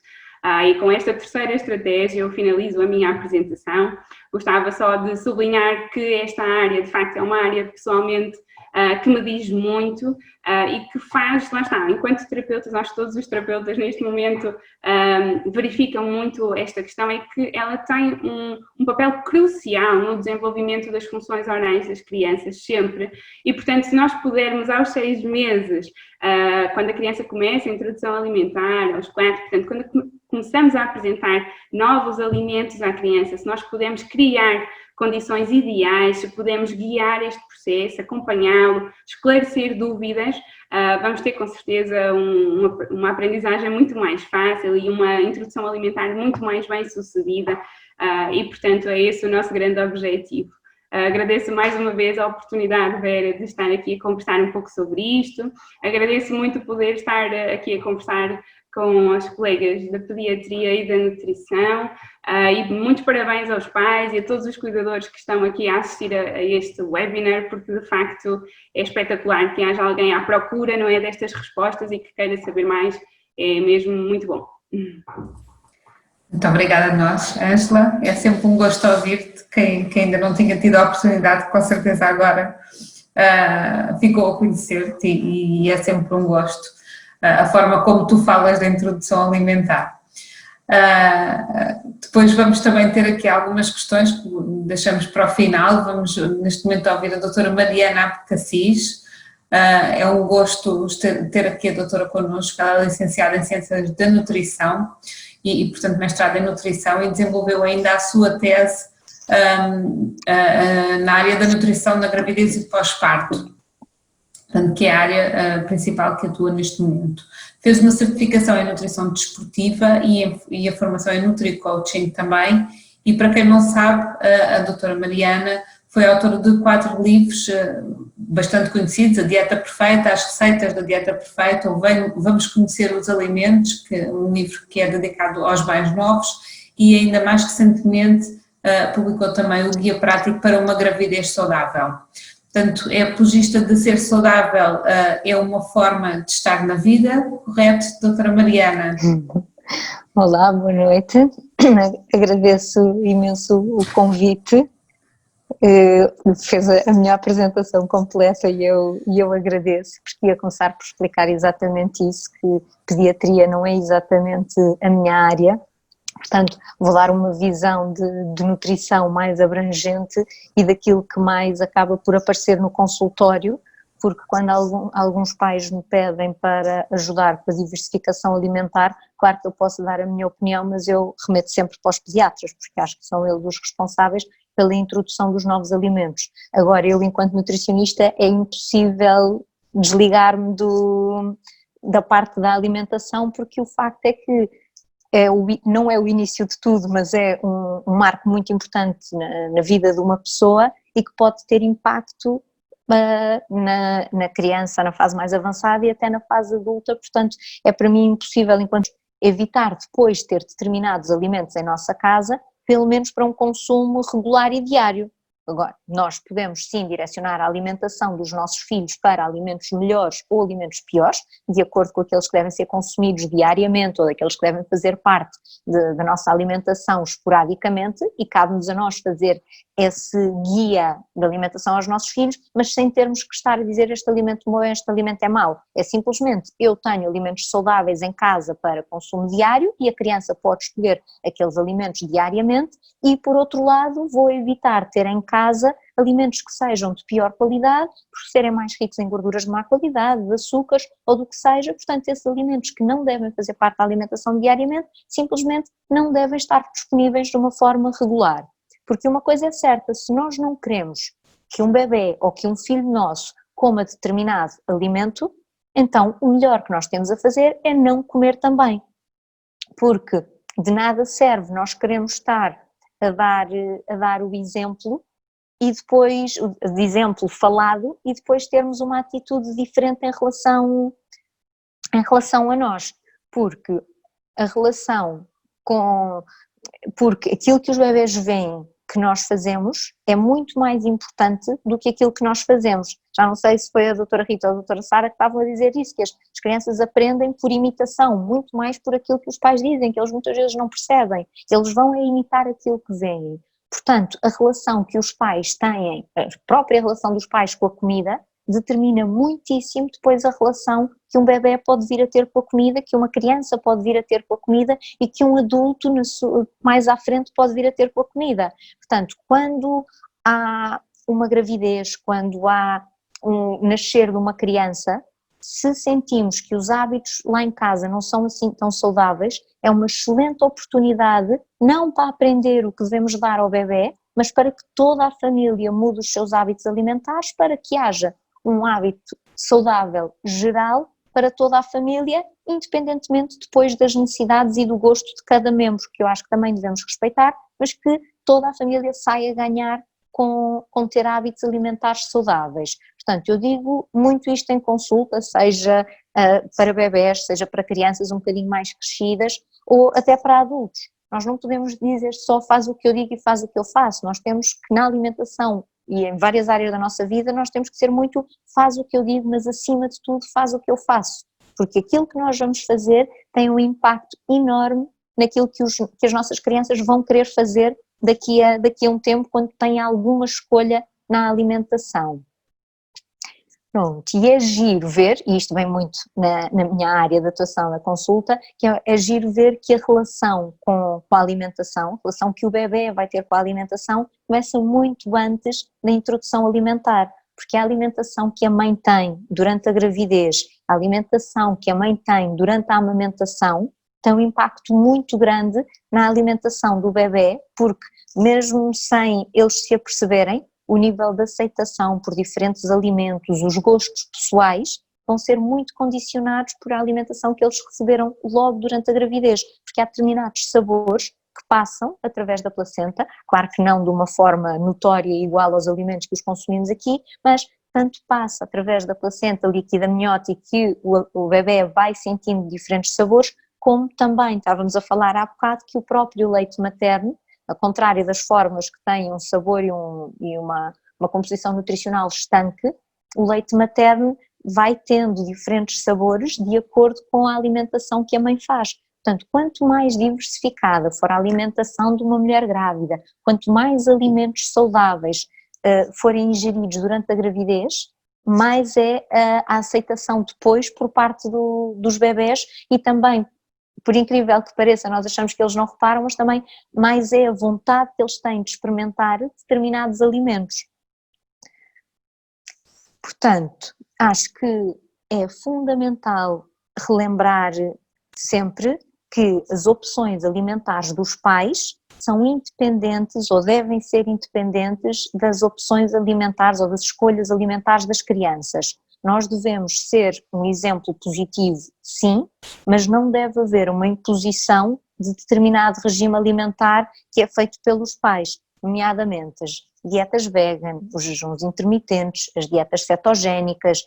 E com esta terceira estratégia eu finalizo a minha apresentação. Gostava só de sublinhar que esta área, de facto, é uma área pessoalmente que me diz muito e que faz, lá está, enquanto terapeutas, nós todos os terapeutas neste momento verificam muito esta questão, é que ela tem um papel crucial no desenvolvimento das funções orais das crianças, sempre. E, portanto, se nós pudermos aos 6 meses, quando a criança começa a introdução alimentar, aos 4, portanto, quando começamos a apresentar novos alimentos à criança, se nós pudermos criar condições ideais, se pudermos guiar este processo, acompanhá-lo, esclarecer dúvidas, vamos ter com certeza uma aprendizagem muito mais fácil e uma introdução alimentar muito mais bem sucedida e, portanto, é esse o nosso grande objetivo. Agradeço mais uma vez a oportunidade, Vera, de estar aqui a conversar um pouco sobre isto. Agradeço muito poder estar aqui a conversar com as colegas da pediatria e da nutrição e muitos parabéns aos pais e a todos os cuidadores que estão aqui a assistir a este webinar, porque de facto é espetacular que haja alguém à procura, não é, destas respostas e que queira saber mais, é mesmo muito bom. Muito obrigada a nós, Ângela, é sempre um gosto ouvir-te, quem ainda não tinha tido a oportunidade, com certeza agora ficou a conhecer-te e é sempre um gosto. A forma como tu falas da introdução alimentar. Depois vamos também ter aqui algumas questões que deixamos para o final. Vamos neste momento ouvir a doutora Mariana Abdecassis. É um gosto ter aqui a doutora connosco, ela é licenciada em Ciências da Nutrição e portanto mestrada em Nutrição e desenvolveu ainda a sua tese na área da nutrição na gravidez e pós-parto. Portanto, que é a área principal que atua neste momento. Fez uma certificação em nutrição desportiva e a formação em Nutri-Coaching também, e para quem não sabe, a doutora Mariana foi autora de 4 livros bastante conhecidos, A Dieta Perfeita, As Receitas da Dieta Perfeita, ou Vamos Conhecer os Alimentos, que é um livro que é dedicado aos mais novos, e ainda mais recentemente publicou também o Guia Prático para uma Gravidez Saudável. Portanto, é apologista de ser saudável, é uma forma de estar na vida, correto, doutora Mariana? Olá, boa noite. Agradeço imenso o convite. Fez a minha apresentação completa e eu agradeço, porque ia começar por explicar exatamente isso, que pediatria não é exatamente a minha área. Portanto, vou dar uma visão de nutrição mais abrangente e daquilo que mais acaba por aparecer no consultório, porque quando alguns pais me pedem para ajudar com a diversificação alimentar, claro que eu posso dar a minha opinião, mas eu remeto sempre para os pediatras, porque acho que são eles os responsáveis pela introdução dos novos alimentos. Agora, eu enquanto nutricionista é impossível desligar-me da parte da alimentação, porque o facto é que não é o início de tudo, mas é um marco muito importante na vida de uma pessoa e que pode ter impacto na criança, na fase mais avançada e até na fase adulta. Portanto, é para mim impossível enquanto evitar depois ter determinados alimentos em nossa casa, pelo menos para um consumo regular e diário. Agora, nós podemos sim direcionar a alimentação dos nossos filhos para alimentos melhores ou alimentos piores, de acordo com aqueles que devem ser consumidos diariamente ou daqueles que devem fazer parte da nossa alimentação esporadicamente, e cabe-nos a nós fazer esse guia de alimentação aos nossos filhos, mas sem termos que estar a dizer este alimento bom, este alimento é mau. É simplesmente, eu tenho alimentos saudáveis em casa para consumo diário e a criança pode escolher aqueles alimentos diariamente e, por outro lado, vou evitar ter em casa alimentos que sejam de pior qualidade, por serem mais ricos em gorduras de má qualidade, de açúcares ou do que seja. Portanto, esses alimentos que não devem fazer parte da alimentação diariamente, simplesmente não devem estar disponíveis de uma forma regular. Porque uma coisa é certa, se nós não queremos que um bebê ou que um filho nosso coma determinado alimento, então o melhor que nós temos a fazer é não comer também. Porque de nada serve nós queremos estar a dar o exemplo e depois, de exemplo falado, e depois termos uma atitude diferente em relação a nós, porque a relação porque aquilo que os bebés veem que nós fazemos é muito mais importante do que aquilo que nós fazemos. Já não sei se foi a doutora Rita ou a doutora Sara que estavam a dizer isso, que as crianças aprendem por imitação, muito mais por aquilo que os pais dizem, que eles muitas vezes não percebem, eles vão a imitar aquilo que veem. Portanto, a relação que os pais têm, a própria relação dos pais com a comida, determina muitíssimo depois a relação que um bebé pode vir a ter com a comida, que uma criança pode vir a ter com a comida e que um adulto mais à frente pode vir a ter com a comida. Portanto, quando há uma gravidez, quando há um nascer de uma criança, se sentimos que os hábitos lá em casa não são assim tão saudáveis, é uma excelente oportunidade, não para aprender o que devemos dar ao bebé, mas para que toda a família mude os seus hábitos alimentares, para que haja um hábito saudável geral para toda a família, independentemente depois das necessidades e do gosto de cada membro, que eu acho que também devemos respeitar, mas que toda a família saia a ganhar com ter hábitos alimentares saudáveis. Portanto, eu digo muito isto em consulta, seja para bebés, seja para crianças um bocadinho mais crescidas, ou até para adultos. Nós não podemos dizer só faz o que eu digo e faz o que eu faço, nós temos que na alimentação e em várias áreas da nossa vida nós temos que ser muito faz o que eu digo, mas acima de tudo faz o que eu faço, porque aquilo que nós vamos fazer tem um impacto enorme naquilo que as nossas crianças vão querer fazer daqui a um tempo, quando têm alguma escolha na alimentação. Pronto, e é giro ver, e isto vem muito na minha área de atuação na consulta, que é giro ver que a relação com a alimentação, a relação que o bebê vai ter com a alimentação, começa muito antes da introdução alimentar, porque a alimentação que a mãe tem durante a gravidez, a alimentação que a mãe tem durante a amamentação, tem um impacto muito grande na alimentação do bebê, porque mesmo sem eles se aperceberem, o nível de aceitação por diferentes alimentos, os gostos pessoais, vão ser muito condicionados por a alimentação que eles receberam logo durante a gravidez, porque há determinados sabores que passam através da placenta, claro que não de uma forma notória e igual aos alimentos que os consumimos aqui, mas tanto passa através da placenta líquida amniótica que o bebê vai sentindo diferentes sabores, como também estávamos a falar há bocado que o próprio leite materno, ao contrário das fórmulas que têm um sabor e uma composição nutricional estanque, o leite materno vai tendo diferentes sabores de acordo com a alimentação que a mãe faz. Portanto, quanto mais diversificada for a alimentação de uma mulher grávida, quanto mais alimentos saudáveis forem ingeridos durante a gravidez, mais é a aceitação depois por parte dos bebés e também, por incrível que pareça, nós achamos que eles não reparam, mas também mais é a vontade que eles têm de experimentar determinados alimentos. Portanto, acho que é fundamental relembrar sempre que as opções alimentares dos pais são independentes ou devem ser independentes das opções alimentares ou das escolhas alimentares das crianças. Nós devemos ser um exemplo positivo, sim, mas não deve haver uma imposição de determinado regime alimentar que é feito pelos pais, nomeadamente as dietas vegan, os jejuns intermitentes, as dietas cetogénicas,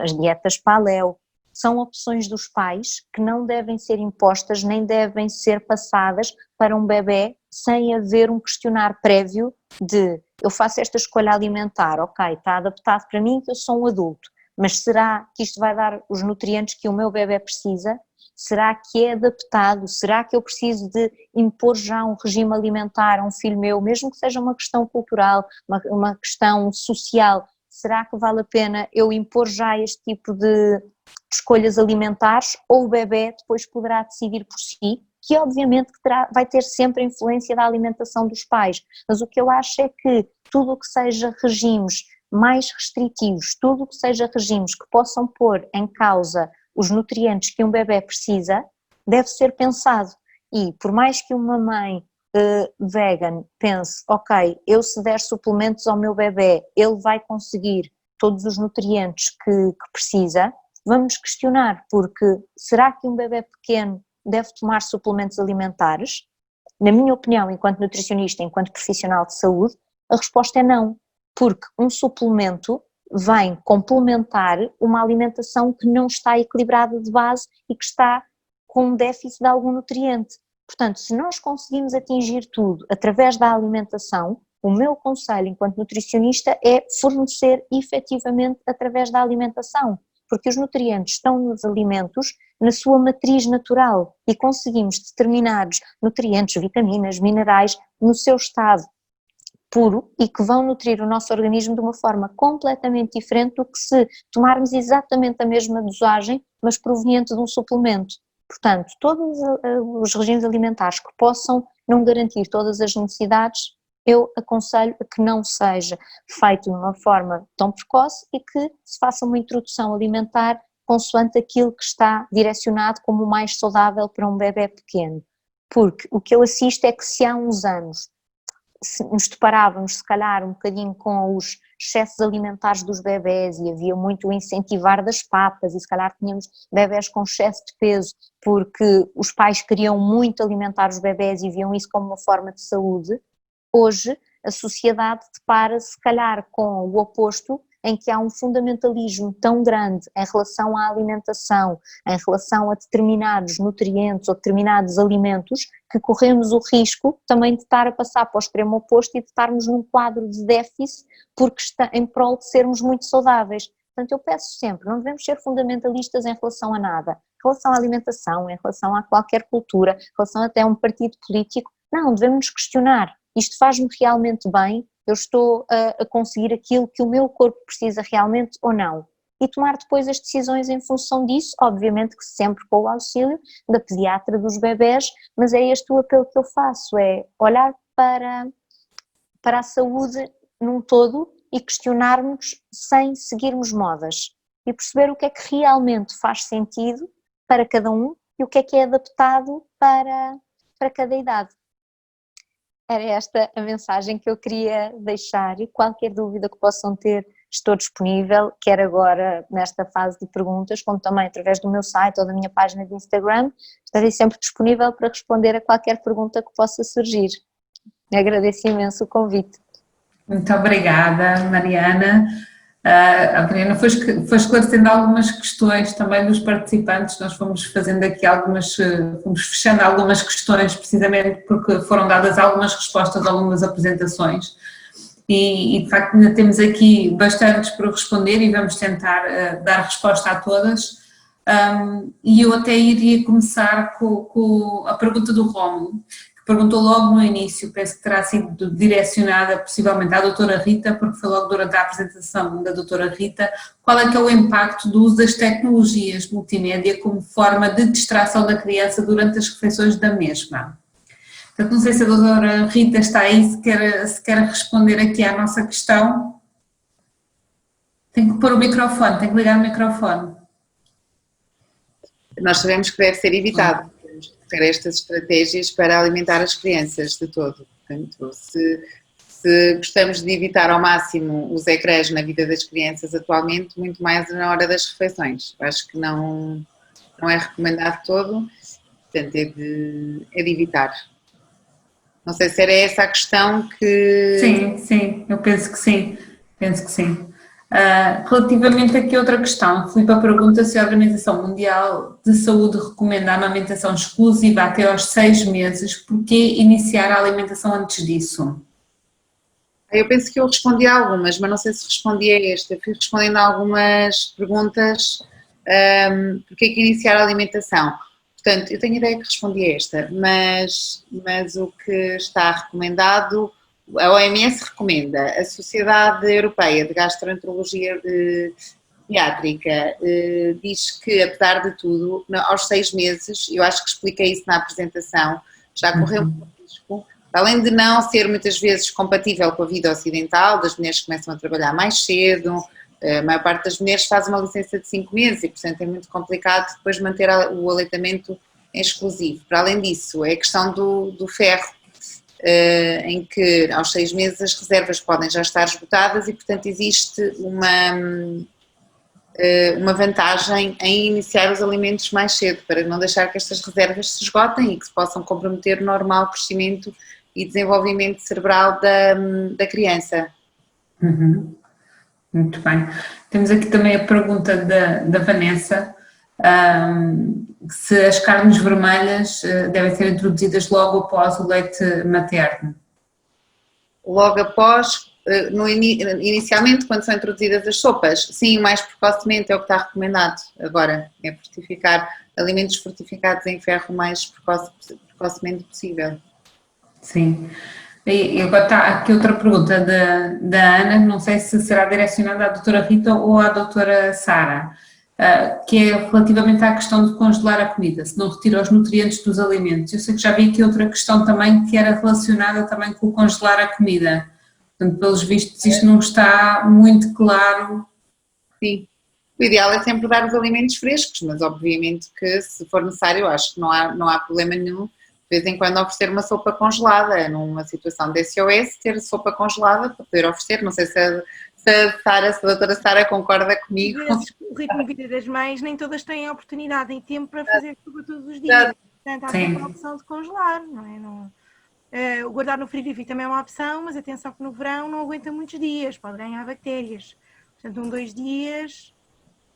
as dietas paleo. São opções dos pais que não devem ser impostas nem devem ser passadas para um bebé sem haver um questionário prévio de eu faço esta escolha alimentar, ok, está adaptado para mim que eu sou um adulto, mas será que isto vai dar os nutrientes que o meu bebé precisa? Será que é adaptado? Será que eu preciso de impor já um regime alimentar a um filho meu, mesmo que seja uma questão cultural, uma questão social? Será que vale a pena eu impor já este tipo de escolhas alimentares ou o bebé depois poderá decidir por si, que obviamente vai ter sempre a influência da alimentação dos pais, mas o que eu acho é que tudo o que seja regimes mais restritivos, tudo o que seja regimes que possam pôr em causa os nutrientes que um bebé precisa, deve ser pensado. E por mais que uma mãe vegan pense, ok, eu se der suplementos ao meu bebé, ele vai conseguir todos os nutrientes que precisa, vamos questionar, porque será que um bebé pequeno deve tomar suplementos alimentares? Na minha opinião, enquanto nutricionista, enquanto profissional de saúde, a resposta é não. porque um suplemento vem complementar uma alimentação que não está equilibrada de base e que está com um déficit de algum nutriente. Portanto, se nós conseguimos atingir tudo através da alimentação, o meu conselho enquanto nutricionista é fornecer efetivamente através da alimentação, porque os nutrientes estão nos alimentos na sua matriz natural e conseguimos determinados nutrientes, vitaminas, minerais no seu estado puro e que vão nutrir o nosso organismo de uma forma completamente diferente do que se tomarmos exatamente a mesma dosagem, mas proveniente de um suplemento. Portanto, todos os regimes alimentares que possam não garantir todas as necessidades, eu aconselho a que não seja feito de uma forma tão precoce e que se faça uma introdução alimentar consoante aquilo que está direcionado como o mais saudável para um bebê pequeno. Porque o que eu assisto é que se há uns anos nos deparávamos se calhar um bocadinho com os excessos alimentares dos bebés e havia muito o incentivar das papas e se calhar tínhamos bebés com excesso de peso porque os pais queriam muito alimentar os bebés e viam isso como uma forma de saúde. Hoje a sociedade depara-se se calhar com o oposto, em que há um fundamentalismo tão grande em relação à alimentação, em relação a determinados nutrientes ou determinados alimentos, que corremos o risco também de estar a passar para o extremo oposto e de estarmos num quadro de déficit porque está em prol de sermos muito saudáveis. Portanto, eu peço sempre, não devemos ser fundamentalistas em relação a nada, em relação à alimentação, em relação a qualquer cultura, em relação até a um partido político, não, devemos nos questionar, isto faz-me realmente bem? Eu estou a conseguir aquilo que o meu corpo precisa realmente ou não? E tomar depois as decisões em função disso, obviamente que sempre com o auxílio da pediatra dos bebés, mas é este o apelo que eu faço, é olhar para a saúde num todo e questionarmos sem seguirmos modas e perceber o que é que realmente faz sentido para cada um e o que é adaptado para cada idade. Era esta a mensagem que eu queria deixar e qualquer dúvida que possam ter estou disponível, quer agora nesta fase de perguntas, como também através do meu site ou da minha página de Instagram, estarei sempre disponível para responder a qualquer pergunta que possa surgir. Agradeço imenso o convite. Muito obrigada, Mariana. A Mariana foi esclarecendo algumas questões também dos participantes, nós fomos fazendo aqui fomos fechando algumas questões precisamente porque foram dadas algumas respostas ao longo das apresentações e de facto ainda temos aqui bastantes para responder e vamos tentar dar resposta a todas e eu até iria começar com a pergunta do Rómulo, perguntou logo no início, penso que terá sido direcionada possivelmente à doutora Rita, porque foi logo durante a apresentação da doutora Rita, qual é que é o impacto do uso das tecnologias multimédia como forma de distração da criança durante as refeições da mesma. Portanto, não sei se a doutora Rita está aí, se quer responder aqui à nossa questão. Tem que pôr o microfone, tem que ligar o microfone. Nós sabemos que deve ser evitado. Ter estas estratégias para alimentar as crianças de todo. Portanto, se gostamos de evitar ao máximo os ecrãs na vida das crianças atualmente, muito mais na hora das refeições. Eu acho que não é recomendado todo, portanto é de evitar. Não sei se era essa a questão que... Sim, eu penso que sim, relativamente aqui a outra questão, a Filipa pergunta se a Organização Mundial de Saúde recomenda a amamentação exclusiva até aos 6 meses, por que iniciar a alimentação antes disso? Eu penso que eu respondi a algumas, mas não sei se respondi a esta. Fui respondendo a algumas perguntas, por que iniciar a alimentação? Portanto, eu tenho ideia que respondi a esta, mas o que está recomendado... A OMS recomenda, a Sociedade Europeia de Gastroenterologia Pediátrica diz que, apesar de tudo, aos 6 meses, eu acho que expliquei isso na apresentação, já correu um risco, além de não ser muitas vezes compatível com a vida ocidental, das mulheres que começam a trabalhar mais cedo, a maior parte das mulheres faz uma licença de 5 meses e, portanto, é muito complicado depois manter o aleitamento exclusivo. Para além disso, é a questão do ferro, em que aos 6 meses as reservas podem já estar esgotadas e, portanto, existe uma vantagem em iniciar os alimentos mais cedo, para não deixar que estas reservas se esgotem e que se possam comprometer o normal crescimento e desenvolvimento cerebral da criança. Uhum. Muito bem. Temos aqui também a pergunta da Vanessa, se as carnes vermelhas devem ser introduzidas logo após o leite materno. Logo após, inicialmente, quando são introduzidas as sopas, sim, mais precocemente é o que está recomendado agora, é fortificar alimentos fortificados em ferro o mais precocemente possível. Sim. E agora está aqui outra pergunta da Ana, não sei se será direcionada à doutora Rita ou à doutora Sara, que é relativamente à questão de congelar a comida, se não retira os nutrientes dos alimentos. Eu sei que já vi aqui outra questão também que era relacionada também com o congelar a comida. Portanto, pelos vistos, isto não está muito claro. Sim. O ideal é sempre dar os alimentos frescos, mas obviamente que se for necessário, eu acho que não há problema nenhum de vez em quando oferecer uma sopa congelada, numa situação de SOS, ter sopa congelada para poder oferecer. Não sei se a doutora Sara concorda comigo. Às vezes, o ritmo de vida das mães, nem todas têm a oportunidade e tempo para fazer sopa todos os dias. Portanto, há sempre a opção de congelar, não é? O guardar no frigorífico também é uma opção, mas atenção que no verão não aguenta muitos dias, pode ganhar bactérias. Portanto, 2 dias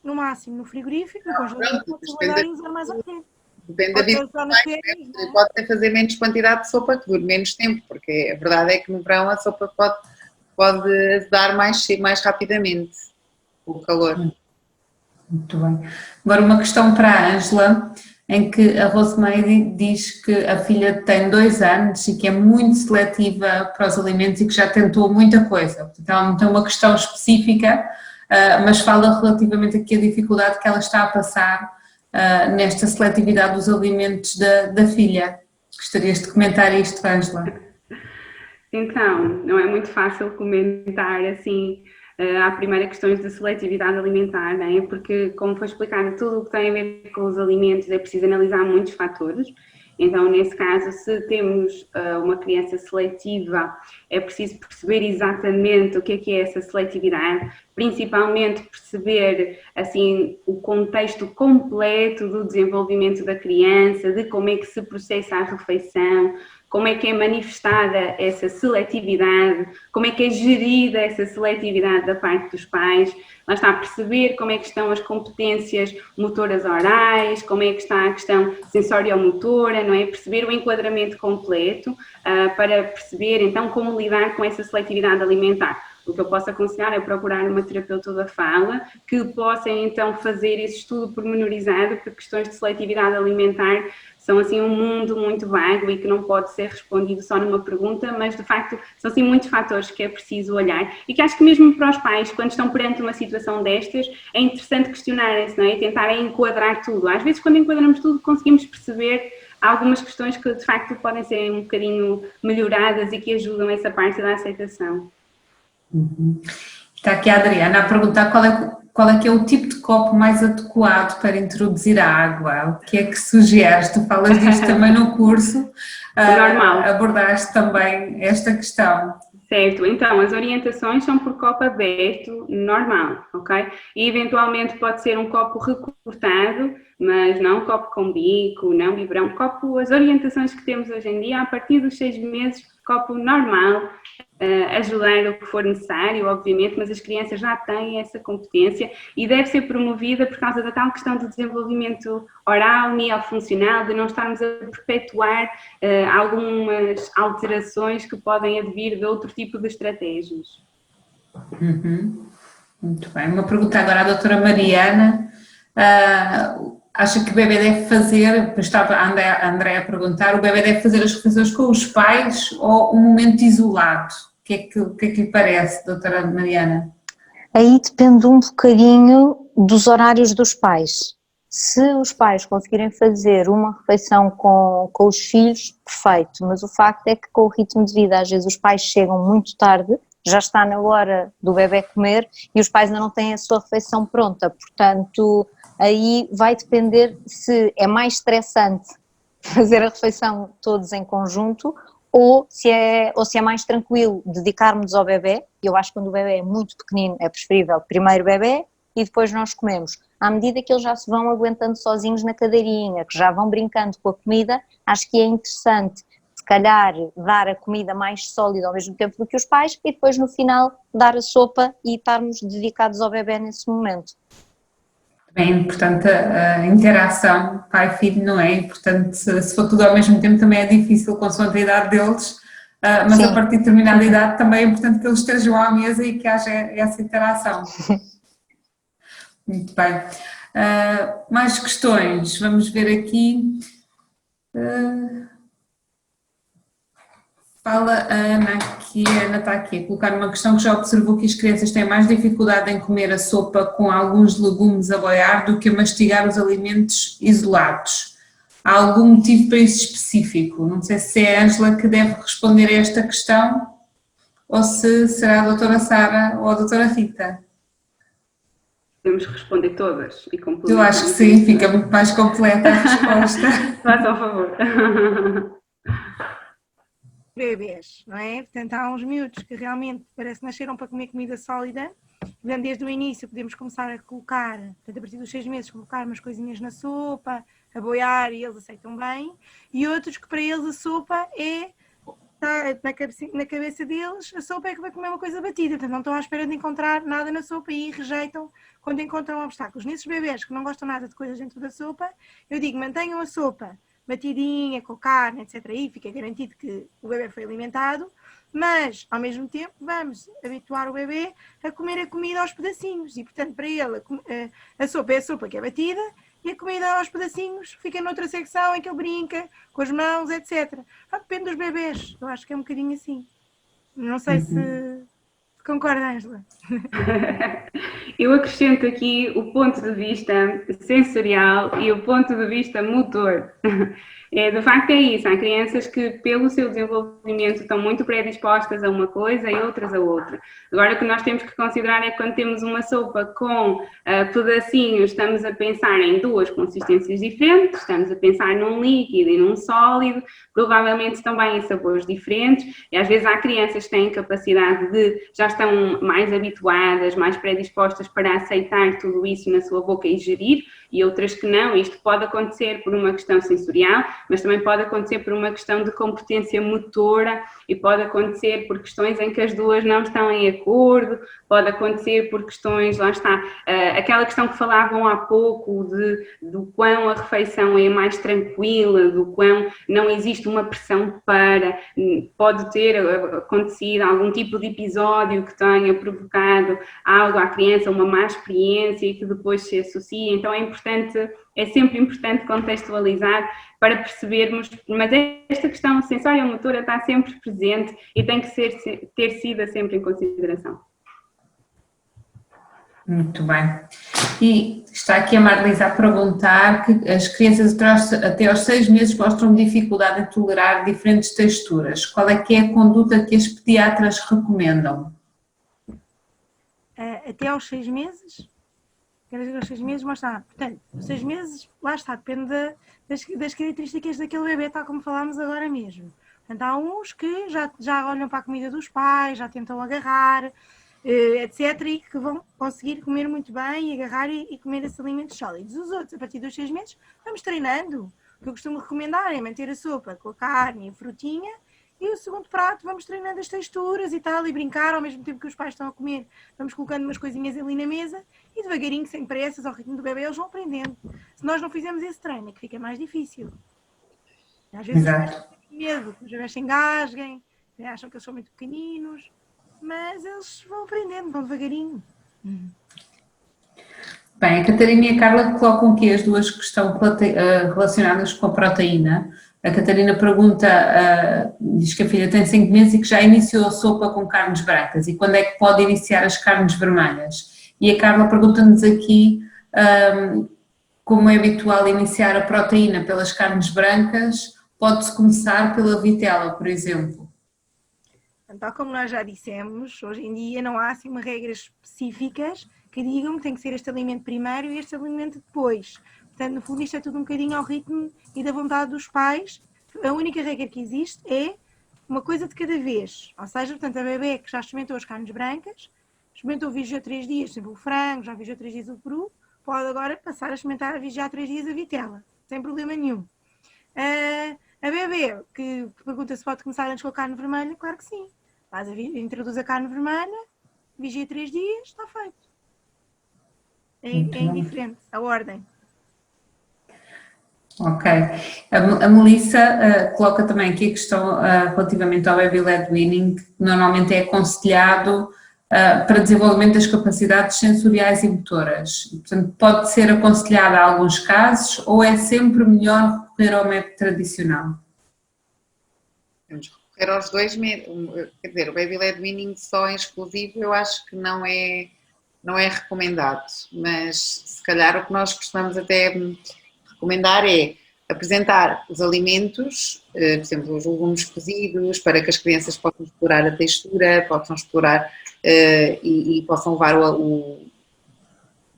no máximo no frigorífico, no congelador, pode guardar e usar mais ao tempo. Depende da vida. Pode até fazer menos quantidade de sopa, que dure menos tempo, porque a verdade é que no verão a sopa pode dar mais rapidamente o calor. Muito bem. Agora uma questão para a Ângela, em que a Rosemary diz que a filha tem 2 anos e que é muito seletiva para os alimentos e que já tentou muita coisa. Portanto, ela não tem uma questão específica, mas fala relativamente aqui a dificuldade que ela está a passar nesta seletividade dos alimentos da filha. Gostarias de comentar isto, Ângela? Então, não é muito fácil comentar assim à primeira questões de seletividade alimentar, não é? Porque, como foi explicado, tudo o que tem a ver com os alimentos é preciso analisar muitos fatores. Então, nesse caso, se temos uma criança seletiva, é preciso perceber exatamente o que é essa seletividade, principalmente perceber, assim, o contexto completo do desenvolvimento da criança, de como é que se processa a refeição, como é que é manifestada essa seletividade, como é que é gerida essa seletividade da parte dos pais, lá está a perceber como é que estão as competências motoras orais, como é que está a questão sensoriomotora, não é? Perceber o enquadramento completo para perceber então como lidar com essa seletividade alimentar. O que eu posso aconselhar é procurar uma terapeuta da fala que possa então fazer esse estudo pormenorizado, porque questões de seletividade alimentar são assim um mundo muito vago e que não pode ser respondido só numa pergunta, mas de facto são assim muitos fatores que é preciso olhar e que acho que mesmo para os pais, quando estão perante uma situação destas, é interessante questionarem-se, não é? E tentarem enquadrar tudo. Às vezes quando enquadramos tudo conseguimos perceber algumas questões que de facto podem ser um bocadinho melhoradas e que ajudam essa parte da aceitação. Uhum. Está aqui a Adriana a perguntar qual é que é o tipo de copo mais adequado para introduzir a água. O que é que sugeres? Tu falas disto também no curso. Normal. Abordaste também esta questão. Certo, então as orientações são por copo aberto normal, ok? E eventualmente pode ser um copo recortado, mas não um copo com bico, não biberão, copo, as orientações que temos hoje em dia, a partir dos 6 meses, copo normal, ajudar o que for necessário, obviamente, mas as crianças já têm essa competência e deve ser promovida por causa da tal questão do desenvolvimento oral, neofuncional, de não estarmos a perpetuar algumas alterações que podem advir de outro tipo de estratégias. Uhum. Muito bem. Uma pergunta agora à doutora Mariana. Acha que o bebê deve fazer, estava a Andréa a perguntar, o bebê deve fazer as refeições com os pais ou um momento isolado? O que é que lhe parece, doutora Mariana? Aí depende um bocadinho dos horários dos pais. Se os pais conseguirem fazer uma refeição com os filhos, perfeito, mas o facto é que com o ritmo de vida, às vezes os pais chegam muito tarde, já está na hora do bebê comer e os pais ainda não têm a sua refeição pronta, portanto aí vai depender se é mais estressante fazer a refeição todos em conjunto ou se é mais tranquilo dedicarmos ao bebê. Eu acho que quando o bebê é muito pequenino é preferível primeiro bebê e depois nós comemos. À medida que eles já se vão aguentando sozinhos na cadeirinha, que já vão brincando com a comida, acho que é interessante calhar dar a comida mais sólida ao mesmo tempo do que os pais e depois no final dar a sopa e estarmos dedicados ao bebê nesse momento. É importante a interação pai-filho, não é? E, portanto, se for tudo ao mesmo tempo também é difícil consoante a idade deles, mas Sim. a partir de determinada idade também é importante que eles estejam à mesa e que haja essa interação. Muito bem. Mais questões? Vamos ver aqui. Fala a Ana, que a Ana está aqui a colocar uma questão que já observou que as crianças têm mais dificuldade em comer a sopa com alguns legumes a boiar do que a mastigar os alimentos isolados. Há algum motivo para isso específico? Não sei se é a Ângela que deve responder a esta questão ou se será a doutora Sara ou a doutora Rita. Podemos responder todas e completar. Eu acho que sim, fica muito mais completa a resposta. Faça o favor. Bebês, não é? Portanto, há uns miúdos que realmente parece que nasceram para comer comida sólida. Portanto, desde o início podemos começar a colocar, portanto, a partir dos 6 meses, colocar umas coisinhas na sopa, a boiar e eles aceitam bem. E outros que para eles a sopa está na cabeça deles, a sopa é que vai comer uma coisa batida. Portanto, não estão à espera de encontrar nada na sopa e rejeitam quando encontram obstáculos. Nesses bebês que não gostam nada de coisas dentro da sopa, eu digo, mantenham a sopa batidinha, com carne, etc. Aí fica garantido que o bebê foi alimentado, mas, ao mesmo tempo, vamos habituar o bebê a comer a comida aos pedacinhos. E, portanto, para ele, a sopa é a sopa que é batida e a comida aos pedacinhos fica noutra secção em que ele brinca com as mãos, etc. Depende dos bebês. Eu acho que é um bocadinho assim. Não sei se concorda, Ângela. Eu acrescento aqui o ponto de vista sensorial e o ponto de vista motor. De facto é isso, há crianças que pelo seu desenvolvimento estão muito predispostas a uma coisa e outras a outra. Agora o que nós temos que considerar é que quando temos uma sopa com pedacinhos, estamos a pensar em duas consistências diferentes, estamos a pensar num líquido e num sólido, provavelmente também em sabores diferentes, e às vezes há crianças que têm capacidade já estão mais habituadas, mais predispostas para aceitar tudo isso na sua boca e gerir, e outras que não. Isto pode acontecer por uma questão sensorial, mas também pode acontecer por uma questão de competência motora e pode acontecer por questões em que as duas não estão em acordo, pode acontecer por questões, lá está, aquela questão que falavam há pouco do quão a refeição é mais tranquila, do quão não existe uma pressão pode ter acontecido algum tipo de episódio que tenha provocado algo à criança, uma má experiência e que depois se associa. Então é sempre importante contextualizar para percebermos, mas esta questão sensório-motora está sempre presente e tem que ter sido sempre em consideração. Muito bem. E está aqui a Marlisa a perguntar que as crianças até aos 6 meses mostram dificuldade em tolerar diferentes texturas. Qual é que é a conduta que as pediatras recomendam? Até aos 6 meses? Quer dizer, aos 6 meses, mas está. Portanto, aos 6 meses, lá está, depende das características daquele bebê, tal como falámos agora mesmo. Portanto, há uns que já olham para a comida dos pais, já tentam agarrar, etc., e que vão conseguir comer muito bem, agarrar e comer esses alimentos sólidos. Os outros, a partir dos 6 meses, vamos treinando. O que eu costumo recomendar é manter a sopa com a carne e a frutinha, e o segundo prato vamos treinando as texturas e tal, e brincar ao mesmo tempo que os pais estão a comer. Vamos colocando umas coisinhas ali na mesa e devagarinho, sem pressas, ao ritmo do bebê, eles vão aprendendo. Se nós não fizermos esse treino, é que fica mais difícil. Às vezes os pais têm medo, que os bebés se engasguem, acham que eles são muito pequeninos, mas eles vão aprendendo, vão devagarinho. Bem, a Catarina e a Carla colocam aqui as duas que estão relacionadas com a proteína. A Catarina pergunta, diz que a filha tem 5 meses e que já iniciou a sopa com carnes brancas, e quando é que pode iniciar as carnes vermelhas? E a Carla pergunta-nos aqui como é habitual iniciar a proteína pelas carnes brancas, pode-se começar pela vitela, por exemplo? Tal como nós já dissemos, hoje em dia não há assim uma regras específicas que digam que tem que ser este alimento primeiro e este alimento depois. Portanto, no fundo, isto é tudo um bocadinho ao ritmo e da vontade dos pais. A única regra que existe é uma coisa de cada vez. Ou seja, portanto, a bebê que já experimentou as carnes brancas, experimentou vigiar 3 dias, sempre o frango, já vigiou 3 dias o peru, pode agora passar a experimentar a vigiar 3 dias a vitela, sem problema nenhum. A bebê, que pergunta se pode começar antes com a carne vermelha, claro que sim. Introduz a carne vermelha, vigia 3 dias, está feito. É indiferente, a ordem. Ok. A Melissa coloca também aqui a questão relativamente ao Baby-led weaning, que normalmente é aconselhado para desenvolvimento das capacidades sensoriais e motoras. Portanto, pode ser aconselhado em alguns casos ou é sempre melhor recorrer ao método tradicional? Vamos recorrer aos dois métodos. Quer dizer, o Baby-led weaning só em exclusivo eu acho que não é recomendado, mas se calhar o que nós costumamos até recomendar é apresentar os alimentos, por exemplo, os legumes cozidos, para que as crianças possam explorar a textura, possam explorar e possam levar o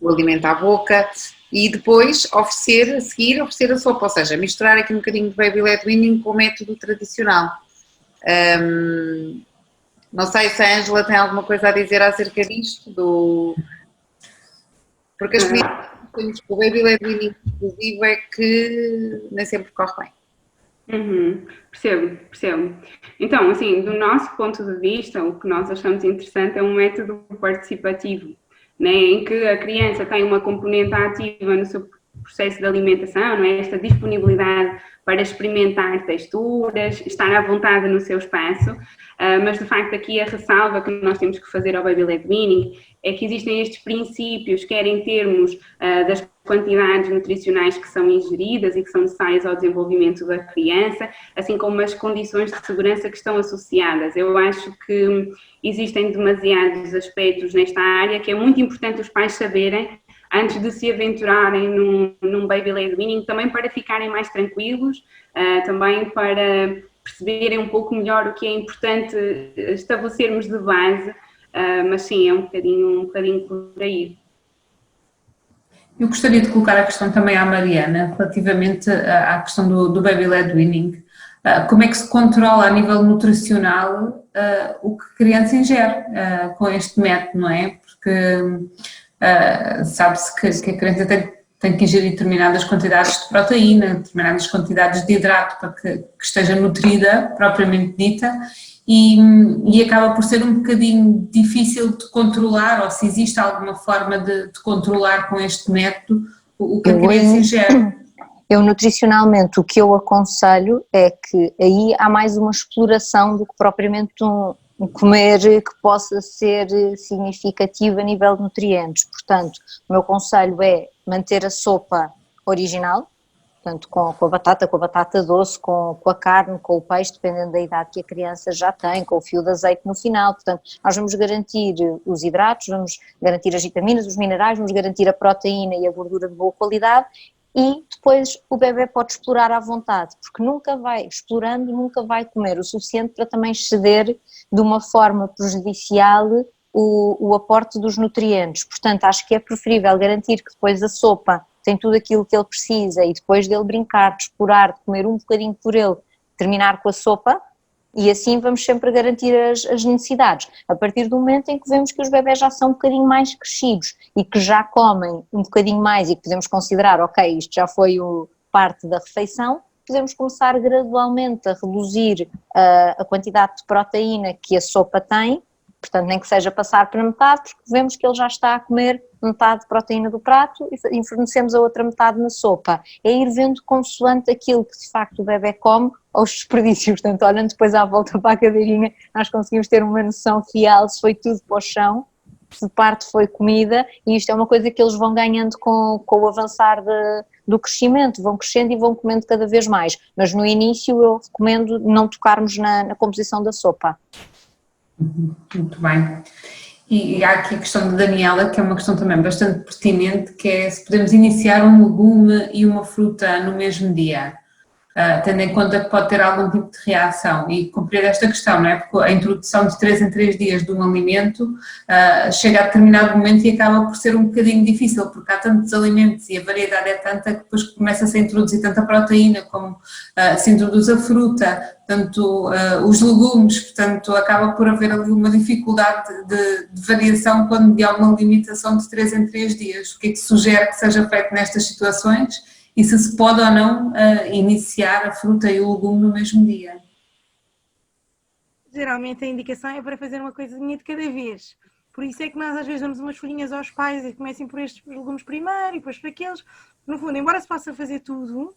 alimento à boca e depois a seguir oferecer a sopa, ou seja, misturar aqui um bocadinho de Baby-led weaning com o método tradicional. Não sei se a Ângela tem alguma coisa a dizer acerca disto, porque as experiências com o Baby-led weaning exclusivo é que nem sempre corre bem. Percebo. Então, assim, do nosso ponto de vista, o que nós achamos interessante é um método participativo, né, em que a criança tem uma componente ativa no seu processo de alimentação, não é? Esta disponibilidade para experimentar texturas, estar à vontade no seu espaço, mas de facto aqui a ressalva que nós temos que fazer ao Baby-led weaning é que existem estes princípios, quer em termos das quantidades nutricionais que são ingeridas e que são necessárias ao desenvolvimento da criança, assim como as condições de segurança que estão associadas. Eu acho que existem demasiados aspectos nesta área que é muito importante os pais saberem antes de se aventurarem num Baby-led weaning, também para ficarem mais tranquilos, também para perceberem um pouco melhor o que é importante estabelecermos de base, mas sim, é um bocadinho por aí. Eu gostaria de colocar a questão também à Mariana, relativamente à questão do Baby-led weaning. Como é que se controla a nível nutricional o que a criança ingere com este método, não é? Porque sabe-se que a criança tem que ingerir determinadas quantidades de proteína, determinadas quantidades de hidrato para que esteja nutrida, propriamente dita, e acaba por ser um bocadinho difícil de controlar, ou se existe alguma forma de controlar com este método o que a criança ingere. Eu nutricionalmente o que eu aconselho é que aí há mais uma exploração do que propriamente um comer que possa ser significativo a nível de nutrientes. Portanto, o meu conselho é manter a sopa original, portanto com a batata doce, com a carne, com o peixe, dependendo da idade que a criança já tem, com o fio de azeite no final. Portanto, nós vamos garantir os hidratos, vamos garantir as vitaminas, os minerais, vamos garantir a proteína e a gordura de boa qualidade. E depois o bebê pode explorar à vontade, porque nunca vai comer o suficiente para também exceder de uma forma prejudicial o aporte dos nutrientes. Portanto, acho que é preferível garantir que depois a sopa tem tudo aquilo que ele precisa e depois dele brincar, de explorar, de comer um bocadinho por ele, terminar com a sopa. E assim vamos sempre garantir as necessidades. A partir do momento em que vemos que os bebés já são um bocadinho mais crescidos e que já comem um bocadinho mais e que podemos considerar, ok, isto já foi parte da refeição, podemos começar gradualmente a reduzir a quantidade de proteína que a sopa tem, portanto nem que seja passar para metade, porque vemos que ele já está a comer metade de proteína do prato e fornecemos a outra metade na sopa. É ir vendo consoante aquilo que de facto o bebê come aos desperdícios, portanto olhando depois à volta para a cadeirinha, nós conseguimos ter uma noção real se foi tudo para o chão, se parte foi comida, e isto é uma coisa que eles vão ganhando com o avançar do crescimento, vão crescendo e vão comendo cada vez mais, mas no início eu recomendo não tocarmos na composição da sopa. Muito bem. E há aqui a questão de Daniela, que é uma questão também bastante pertinente, que é se podemos iniciar um legume e uma fruta no mesmo dia, tendo em conta que pode ter algum tipo de reação, e compreendo esta questão, não é? Porque a introdução de 3 em 3 dias de um alimento chega a determinado momento e acaba por ser um bocadinho difícil, porque há tantos alimentos e a variedade é tanta que depois começa-se a introduzir tanta proteína como se introduz a fruta, tanto os legumes, portanto acaba por haver ali uma dificuldade de variação quando há uma limitação de 3 em 3 dias. O que é que sugere que seja feito nestas situações? e se pode ou não iniciar a fruta e o legume no mesmo dia. Geralmente a indicação é para fazer uma coisinha de cada vez. Por isso é que nós às vezes damos umas folhinhas aos pais e comecem por estes legumes primeiro e depois por aqueles. No fundo, embora se possa fazer tudo,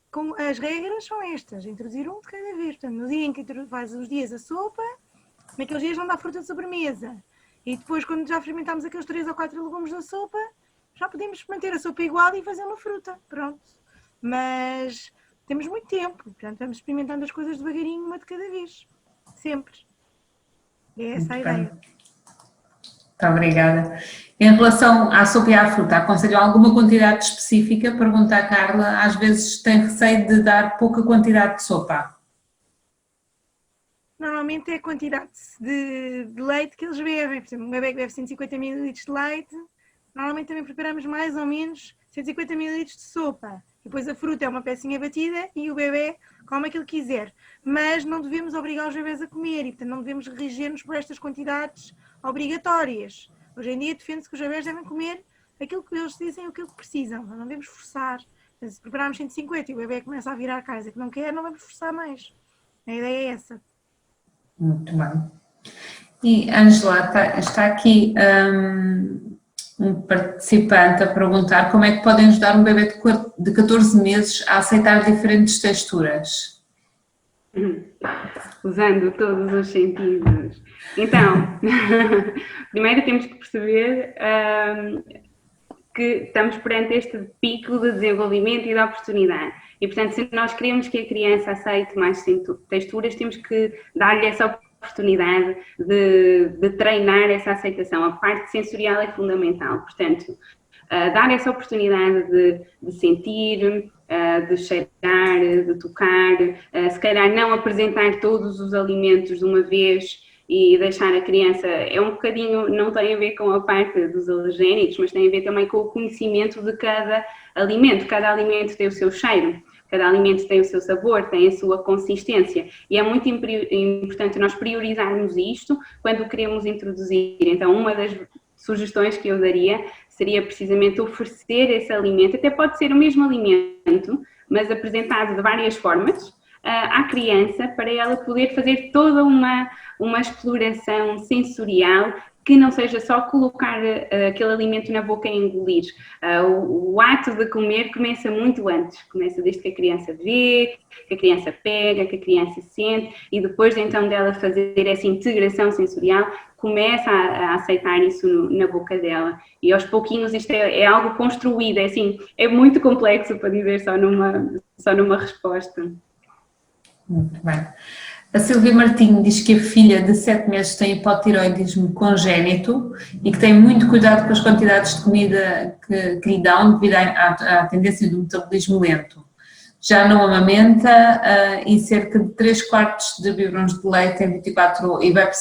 com as regras são estas, introduzir um de cada vez. Portanto, no dia em que faz os dias a sopa, naqueles dias não dá fruta de sobremesa. E depois, quando já fermentamos aqueles 3 ou 4 legumes da sopa, já podemos manter a sopa igual e fazer uma fruta. Pronto. Mas temos muito tempo, portanto vamos experimentando as coisas devagarinho, uma de cada vez. Sempre. É essa a ideia. Muito obrigada. Em relação à sopa e à fruta, aconselham alguma quantidade específica? Pergunta a Carla, às vezes tem receio de dar pouca quantidade de sopa. Normalmente é a quantidade de leite que eles bebem. Por exemplo, um bebê que bebe 150 ml de leite, normalmente também preparamos mais ou menos 150 ml de sopa. Depois a fruta é uma pecinha batida e o bebê come aquilo que quiser. Mas não devemos obrigar os bebés a comer e, portanto, não devemos reger-nos por estas quantidades obrigatórias. Hoje em dia defende-se que os bebés devem comer aquilo que eles dizem, o que precisam. Não devemos forçar. Portanto, se prepararmos 150 e o bebê começa a virar a casa que não quer, não vamos forçar mais. A ideia é essa. Muito bem. E, Ângela, está aqui um participante a perguntar como é que podem ajudar um bebê de 14 meses a aceitar diferentes texturas? Usando todos os sentidos. Então, primeiro temos que perceber que estamos perante este pico de desenvolvimento e de oportunidade. E, portanto, se nós queremos que a criança aceite mais texturas, temos que dar-lhe essa oportunidade de treinar essa aceitação. A parte sensorial é fundamental. Portanto, dar essa oportunidade de sentir, de cheirar, de tocar, se calhar não apresentar todos os alimentos de uma vez e deixar a criança, é um bocadinho, não tem a ver com a parte dos alergénicos, mas tem a ver também com o conhecimento de cada alimento tem o seu cheiro, cada alimento tem o seu sabor, tem a sua consistência e é muito importante nós priorizarmos isto quando queremos introduzir. Então, uma das sugestões que eu daria seria precisamente oferecer esse alimento, até pode ser o mesmo alimento, mas apresentado de várias formas à criança, para ela poder fazer toda uma exploração sensorial que não seja só colocar aquele alimento na boca e engolir. O ato de comer começa muito antes, começa desde que a criança vê, que a criança pega, que a criança sente e depois então dela fazer essa integração sensorial, começa a aceitar isso na boca dela. E aos pouquinhos isto é algo construído, é muito complexo para dizer só numa resposta. Muito bem. A Silvia Martinho diz que a filha de 7 meses tem hipotiroidismo congénito e que tem muito cuidado com as quantidades de comida que lhe dão devido à tendência do metabolismo lento. Já não amamenta e cerca de 3/4 de biberões de leite em 24 horas, e bebe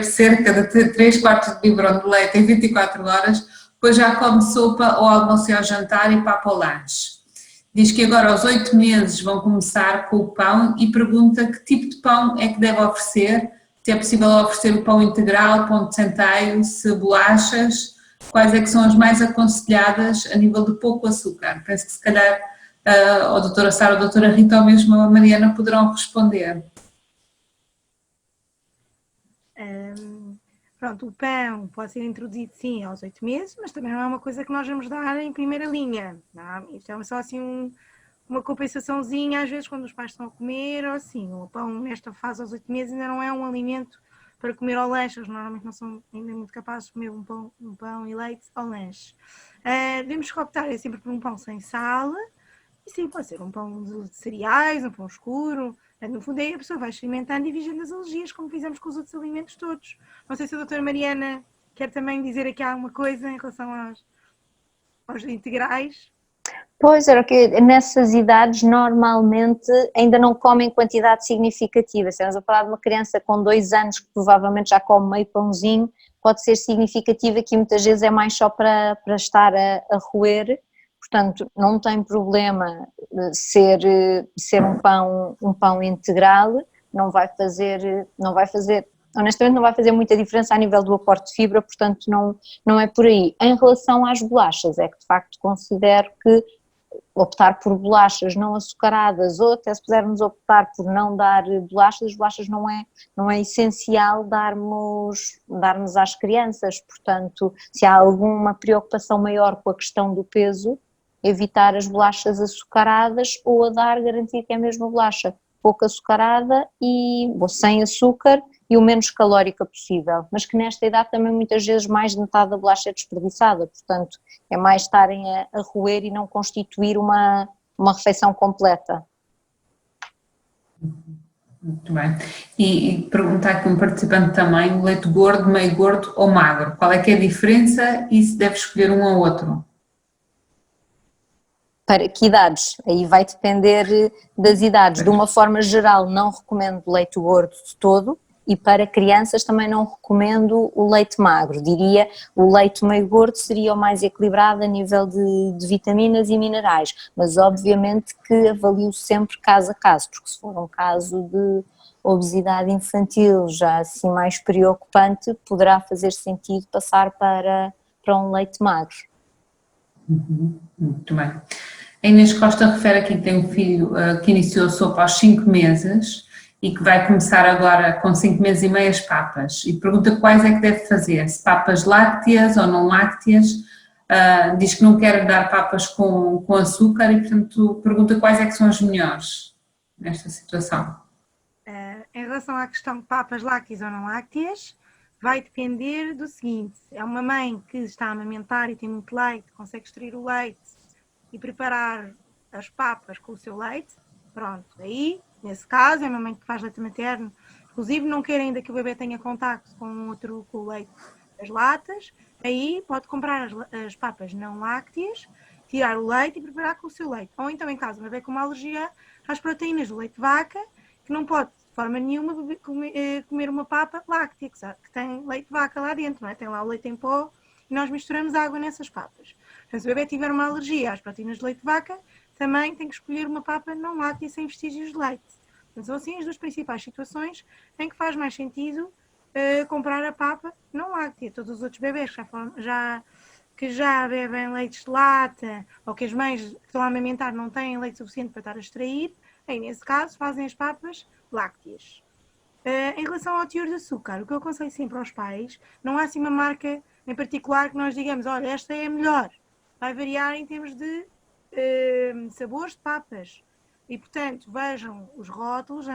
cerca de 3/4 de biberão de leite em 24 horas, depois já come sopa ao almoço e ao jantar e papa ao lanche. Diz que agora aos 8 meses vão começar com o pão e pergunta que tipo de pão é que deve oferecer, se é possível oferecer o pão integral, pão de centeio, se bolachas, quais é que são as mais aconselhadas a nível de pouco açúcar. Penso que se calhar a doutora Sara, a doutora Rita ou mesmo a Mariana poderão responder. Pronto, o pão pode ser introduzido sim aos 8 meses, mas também não é uma coisa que nós vamos dar em primeira linha. Não? Isto é só assim uma compensaçãozinha, às vezes quando os pais estão a comer, ou assim, o pão nesta fase aos 8 meses ainda não é um alimento para comer ao lanche, eles normalmente não são ainda muito capazes de comer um pão e leite ao lanche. Devemos optar sempre por um pão sem sal, e sim, pode ser um pão de cereais, um pão escuro. No fundo, aí a pessoa vai experimentando e vigiando as alergias, como fizemos com os outros alimentos todos. Não sei se a doutora Mariana quer também dizer aqui alguma coisa em relação aos integrais. Pois, era que nessas idades normalmente ainda não comem quantidade significativa. Se estamos a falar de uma criança com 2 anos que provavelmente já come meio pãozinho, pode ser significativa, que muitas vezes é mais só para estar a roer. Portanto, não tem problema ser um pão integral, não vai fazer honestamente não vai fazer muita diferença a nível do aporte de fibra, portanto não é por aí. Em relação às bolachas, é que de facto considero que optar por bolachas não açucaradas, ou até se pudermos optar por não dar bolachas, as bolachas não é essencial darmos às crianças, portanto, se há alguma preocupação maior com a questão do peso, evitar as bolachas açucaradas ou a dar, garantir que é mesmo a bolacha pouco açucarada ou sem açúcar e o menos calórica possível, mas que nesta idade também muitas vezes mais de metade da bolacha é desperdiçada, portanto é mais estarem a roer e não constituir uma refeição completa. Muito bem. E perguntar aqui um participante também, leite gordo, meio gordo ou magro, qual é que é a diferença e se deve escolher um ou outro? Para que idades? Aí vai depender das idades. De uma forma geral, não recomendo leite gordo de todo e para crianças também não recomendo o leite magro. Diria o leite meio gordo seria o mais equilibrado a nível de vitaminas e minerais, mas obviamente que avalio sempre caso a caso, porque se for um caso de obesidade infantil já assim mais preocupante, poderá fazer sentido passar para um leite magro. Muito bem. A Inês Costa refere aqui que tem um filho que iniciou a sopa aos 5 meses e que vai começar agora com 5 meses e meio as papas e pergunta quais é que deve fazer, se papas lácteas ou não lácteas, diz que não quer dar papas com açúcar e portanto pergunta quais é que são as melhores nesta situação. Em relação à questão de papas lácteas ou não lácteas, vai depender do seguinte, é uma mãe que está a amamentar e tem muito leite, consegue extrair o leite e preparar as papas com o seu leite, pronto, aí, nesse caso, é uma mãe que faz leite materno, inclusive não quer ainda que o bebê tenha contacto com o leite das latas, aí pode comprar as papas não lácteas, tirar o leite e preparar com o seu leite. Ou então, em caso, o bebê com uma alergia às proteínas do leite de vaca, que não pode, de forma nenhuma, comer uma papa láctea, que tem leite de vaca lá dentro, não é? Tem lá o leite em pó e nós misturamos água nessas papas. Então, se o bebê tiver uma alergia às proteínas de leite de vaca, também tem que escolher uma papa não láctea sem vestígios de leite. Então, são assim as duas principais situações em que faz mais sentido comprar a papa não láctea. Todos os outros bebês que já bebem leites de lata ou que as mães que estão a amamentar não têm leite suficiente para estar a extrair, aí nesse caso fazem as papas lácteas. Em relação ao teor de açúcar, o que eu aconselho sempre aos pais, não há assim uma marca em particular que nós digamos, olha, esta é a melhor. Vai variar em termos de sabores de papas. E, portanto, vejam os rótulos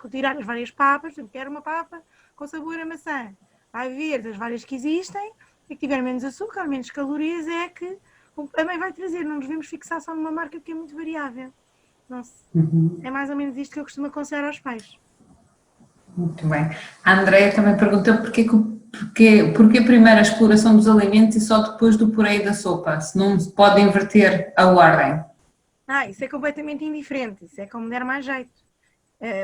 retirar as várias papas, portanto, quero uma papa com sabor a maçã. Vai ver das várias que existem, e que tiver menos açúcar, menos calorias, é que a mãe vai trazer. Não nos devemos fixar só numa marca porque é muito variável. É mais ou menos isto que eu costumo aconselhar aos pais. Muito bem. A Andreia também perguntou porquê primeiro a exploração dos alimentos e só depois do purê e da sopa, se não se pode inverter a ordem. Isso é completamente indiferente, isso é como der mais jeito.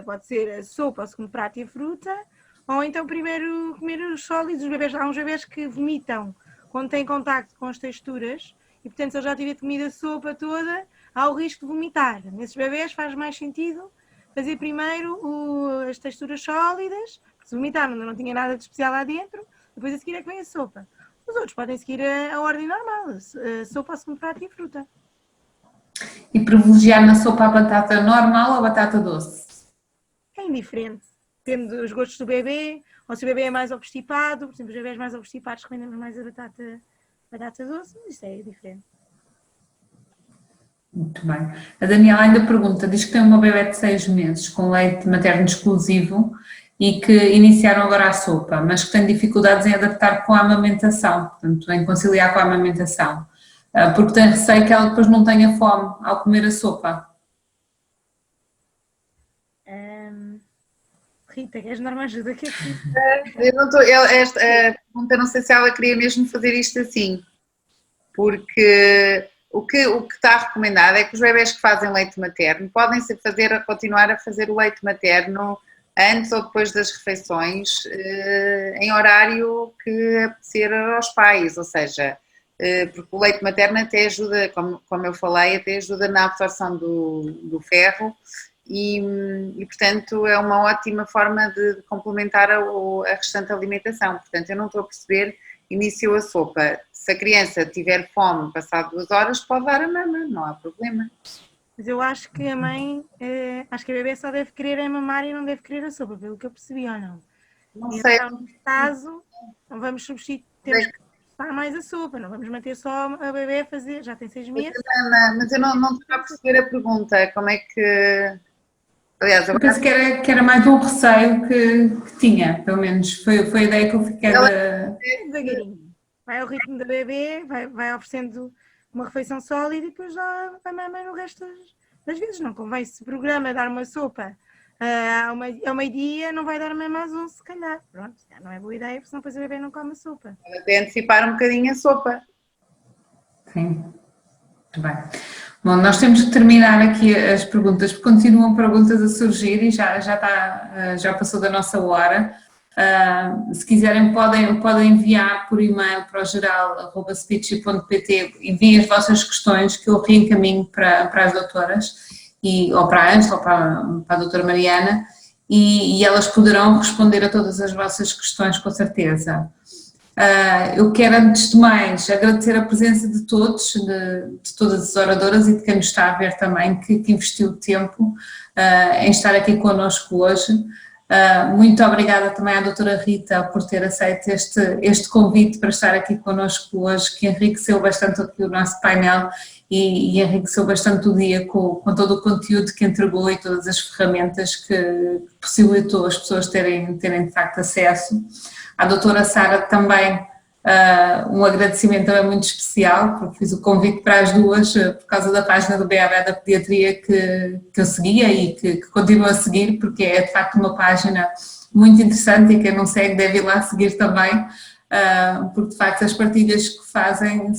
Pode ser a sopa, o segundo prato e a fruta, ou então primeiro comer os sólidos. Há uns bebés que vomitam quando têm contacto com as texturas e, portanto, se eu já tiver comido a sopa toda, há o risco de vomitar. Nesses bebés faz mais sentido fazer primeiro as texturas sólidas, se vomitar não tinha nada de especial lá dentro, depois a seguir é que vem a sopa. Os outros podem seguir a ordem normal, a sopa, o segundo prato e a fruta. E privilegiar na sopa a batata normal ou a batata doce? É indiferente. Depende dos gostos do bebê, ou se o bebê é mais obstipado, por exemplo, os bebés mais obstipados recomendamos mais a batata doce, mas isso é diferente. Muito bem. A Daniela ainda pergunta, diz que tem uma bebé de 6 meses com leite materno exclusivo e que iniciaram agora a sopa, mas que tem dificuldades em adaptar com a amamentação, portanto, em conciliar com a amamentação, porque tem receio que ela depois não tenha fome ao comer a sopa. Rita, queres dar uma ajuda aqui? Esta pergunta, não sei se ela queria mesmo fazer isto assim, porque o que está recomendado é que os bebés que fazem leite materno podem continuar a fazer o leite materno antes ou depois das refeições, em horário que apetecer aos pais, ou seja, porque o leite materno até ajuda, como eu falei, até ajuda na absorção do ferro e, portanto, é uma ótima forma de complementar a restante alimentação. Portanto, eu não estou a perceber, iniciou a sopa. Se a criança tiver fome, passado 2 horas, pode dar a mama, não há problema. Mas eu acho que a mãe, acho que a bebê só deve querer a mamar e não deve querer a sopa, pelo que eu percebi, ou não? Não sei. Então, neste caso, não vamos substituir, temos que dar mais a sopa, não vamos manter só a bebê a fazer, já tem 6 meses. Mas eu não estou a perceber a pergunta, como é que... Aliás, Eu penso que era mais um receio que tinha, pelo menos foi a ideia que eu fiquei devagarinho. Vai ao ritmo da bebê, vai oferecendo uma refeição sólida e depois já vai mamar no resto das vezes. Não convém, se programa dar uma sopa ao meio-dia, não vai dar mesmo às 11, se calhar. Pronto, não é boa ideia, porque senão depois a bebê não come a sopa. Até antecipar um bocadinho a sopa. Sim, muito bem. Bom, nós temos que terminar aqui as perguntas, porque continuam perguntas a surgir e já passou da nossa hora. Se quiserem podem enviar por e-mail para o geral@speechy.pt, enviem as vossas questões que eu reencaminho para as doutoras, ou para a Ângela, ou para a doutora Mariana, e elas poderão responder a todas as vossas questões com certeza. Eu quero, antes de mais, agradecer a presença de todos, de todas as oradoras e de quem nos está a ver também, que investiu tempo em estar aqui connosco hoje. Muito obrigada também à doutora Rita por ter aceito este convite para estar aqui connosco hoje, que enriqueceu bastante aqui o nosso painel e enriqueceu bastante o dia com todo o conteúdo que entregou e todas as ferramentas que possibilitou as pessoas terem de facto acesso. À doutora Sara também um agradecimento também muito especial, porque fiz o convite para as duas por causa da página do BAB da Pediatria que eu seguia e que continuo a seguir, porque é de facto uma página muito interessante e quem não segue deve ir lá seguir também, porque de facto as partilhas que fazem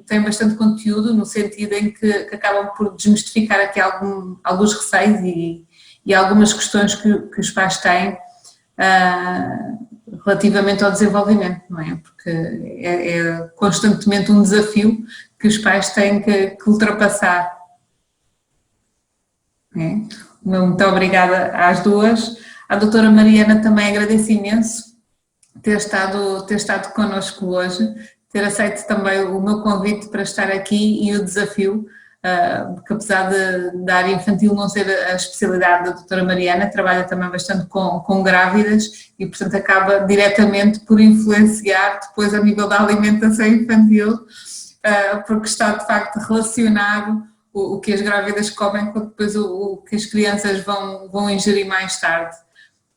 têm bastante conteúdo, no sentido em que acabam por desmistificar aqui alguns receios e algumas questões que os pais têm relativamente ao desenvolvimento, não é? Porque é constantemente um desafio que os pais têm que ultrapassar. É? Muito obrigada às duas. À doutora Mariana também agradeço imenso ter estado connosco hoje, ter aceito também o meu convite para estar aqui e o desafio, porque apesar da área infantil não ser a especialidade da doutora Mariana, trabalha também bastante com grávidas e, portanto, acaba diretamente por influenciar depois a nível da alimentação infantil, porque está de facto relacionado o que as grávidas comem com depois o que as crianças vão ingerir mais tarde.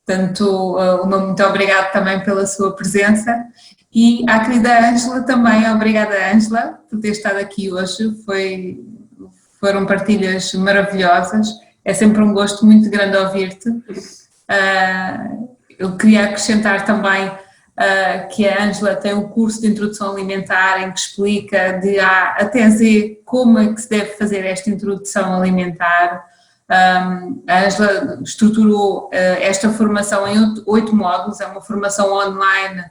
Portanto, muito obrigada também pela sua presença e à querida Ângela também, obrigada Ângela por ter estado aqui hoje, foram partilhas maravilhosas, é sempre um gosto muito grande ouvir-te. Eu queria acrescentar também que a Ângela tem um curso de introdução alimentar em que explica de A até Z como é que se deve fazer esta introdução alimentar. A Ângela estruturou esta formação em 8 módulos, é uma formação online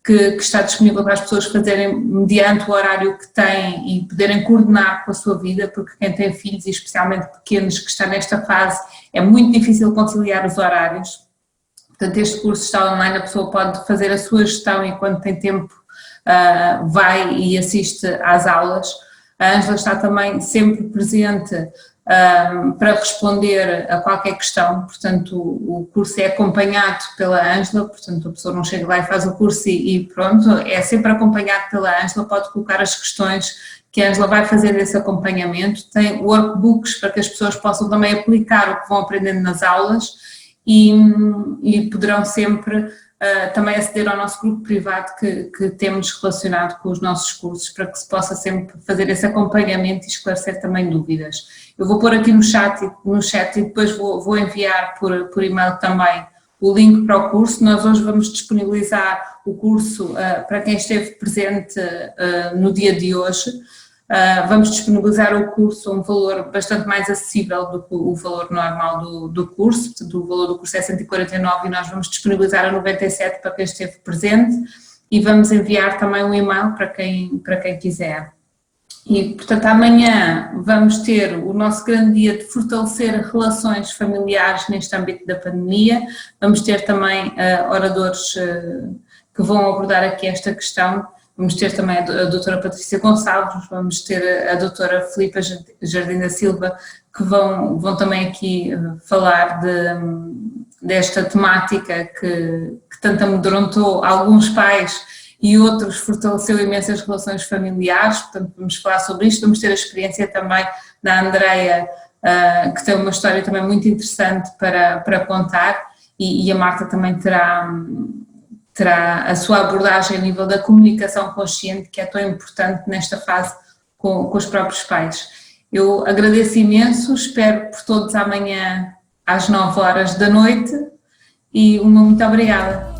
que está disponível para as pessoas fazerem mediante o horário que têm e poderem coordenar com a sua vida, porque quem tem filhos, e especialmente pequenos, que está nesta fase, é muito difícil conciliar os horários. Portanto, este curso está online, a pessoa pode fazer a sua gestão e quando tem tempo vai e assiste às aulas. A Ângela está também sempre presente para responder a qualquer questão, portanto o curso é acompanhado pela Ângela, portanto a pessoa não chega lá e faz o curso e pronto, é sempre acompanhado pela Ângela, pode colocar as questões que a Ângela vai fazer desse acompanhamento, tem workbooks para que as pessoas possam também aplicar o que vão aprendendo nas aulas e poderão sempre também aceder ao nosso grupo privado que temos relacionado com os nossos cursos para que se possa sempre fazer esse acompanhamento e esclarecer também dúvidas. Eu vou pôr aqui no chat e depois vou enviar por e-mail também o link para o curso. Nós hoje vamos disponibilizar o curso para quem esteve presente no dia de hoje. Vamos disponibilizar o curso a um valor bastante mais acessível do que o valor normal do curso, o valor do curso é 149 e nós vamos disponibilizar a 97 para quem esteve presente e vamos enviar também um e-mail para quem quiser. E, portanto, amanhã vamos ter o nosso grande dia de fortalecer relações familiares neste âmbito da pandemia. Vamos ter também oradores que vão abordar aqui esta questão. Vamos ter também a doutora Patrícia Gonçalves, vamos ter a doutora Filipa Jardim da Silva, que vão também aqui falar desta temática que tanto amedrontou alguns pais e outros fortaleceu imensas relações familiares. Portanto, vamos falar sobre isto. Vamos ter a experiência também da Andreia, que tem uma história também muito interessante para contar, e a Marta também terá a sua abordagem a nível da comunicação consciente, que é tão importante nesta fase com os próprios pais. Eu agradeço imenso, espero por todos amanhã às 9 horas da noite e uma muito obrigada.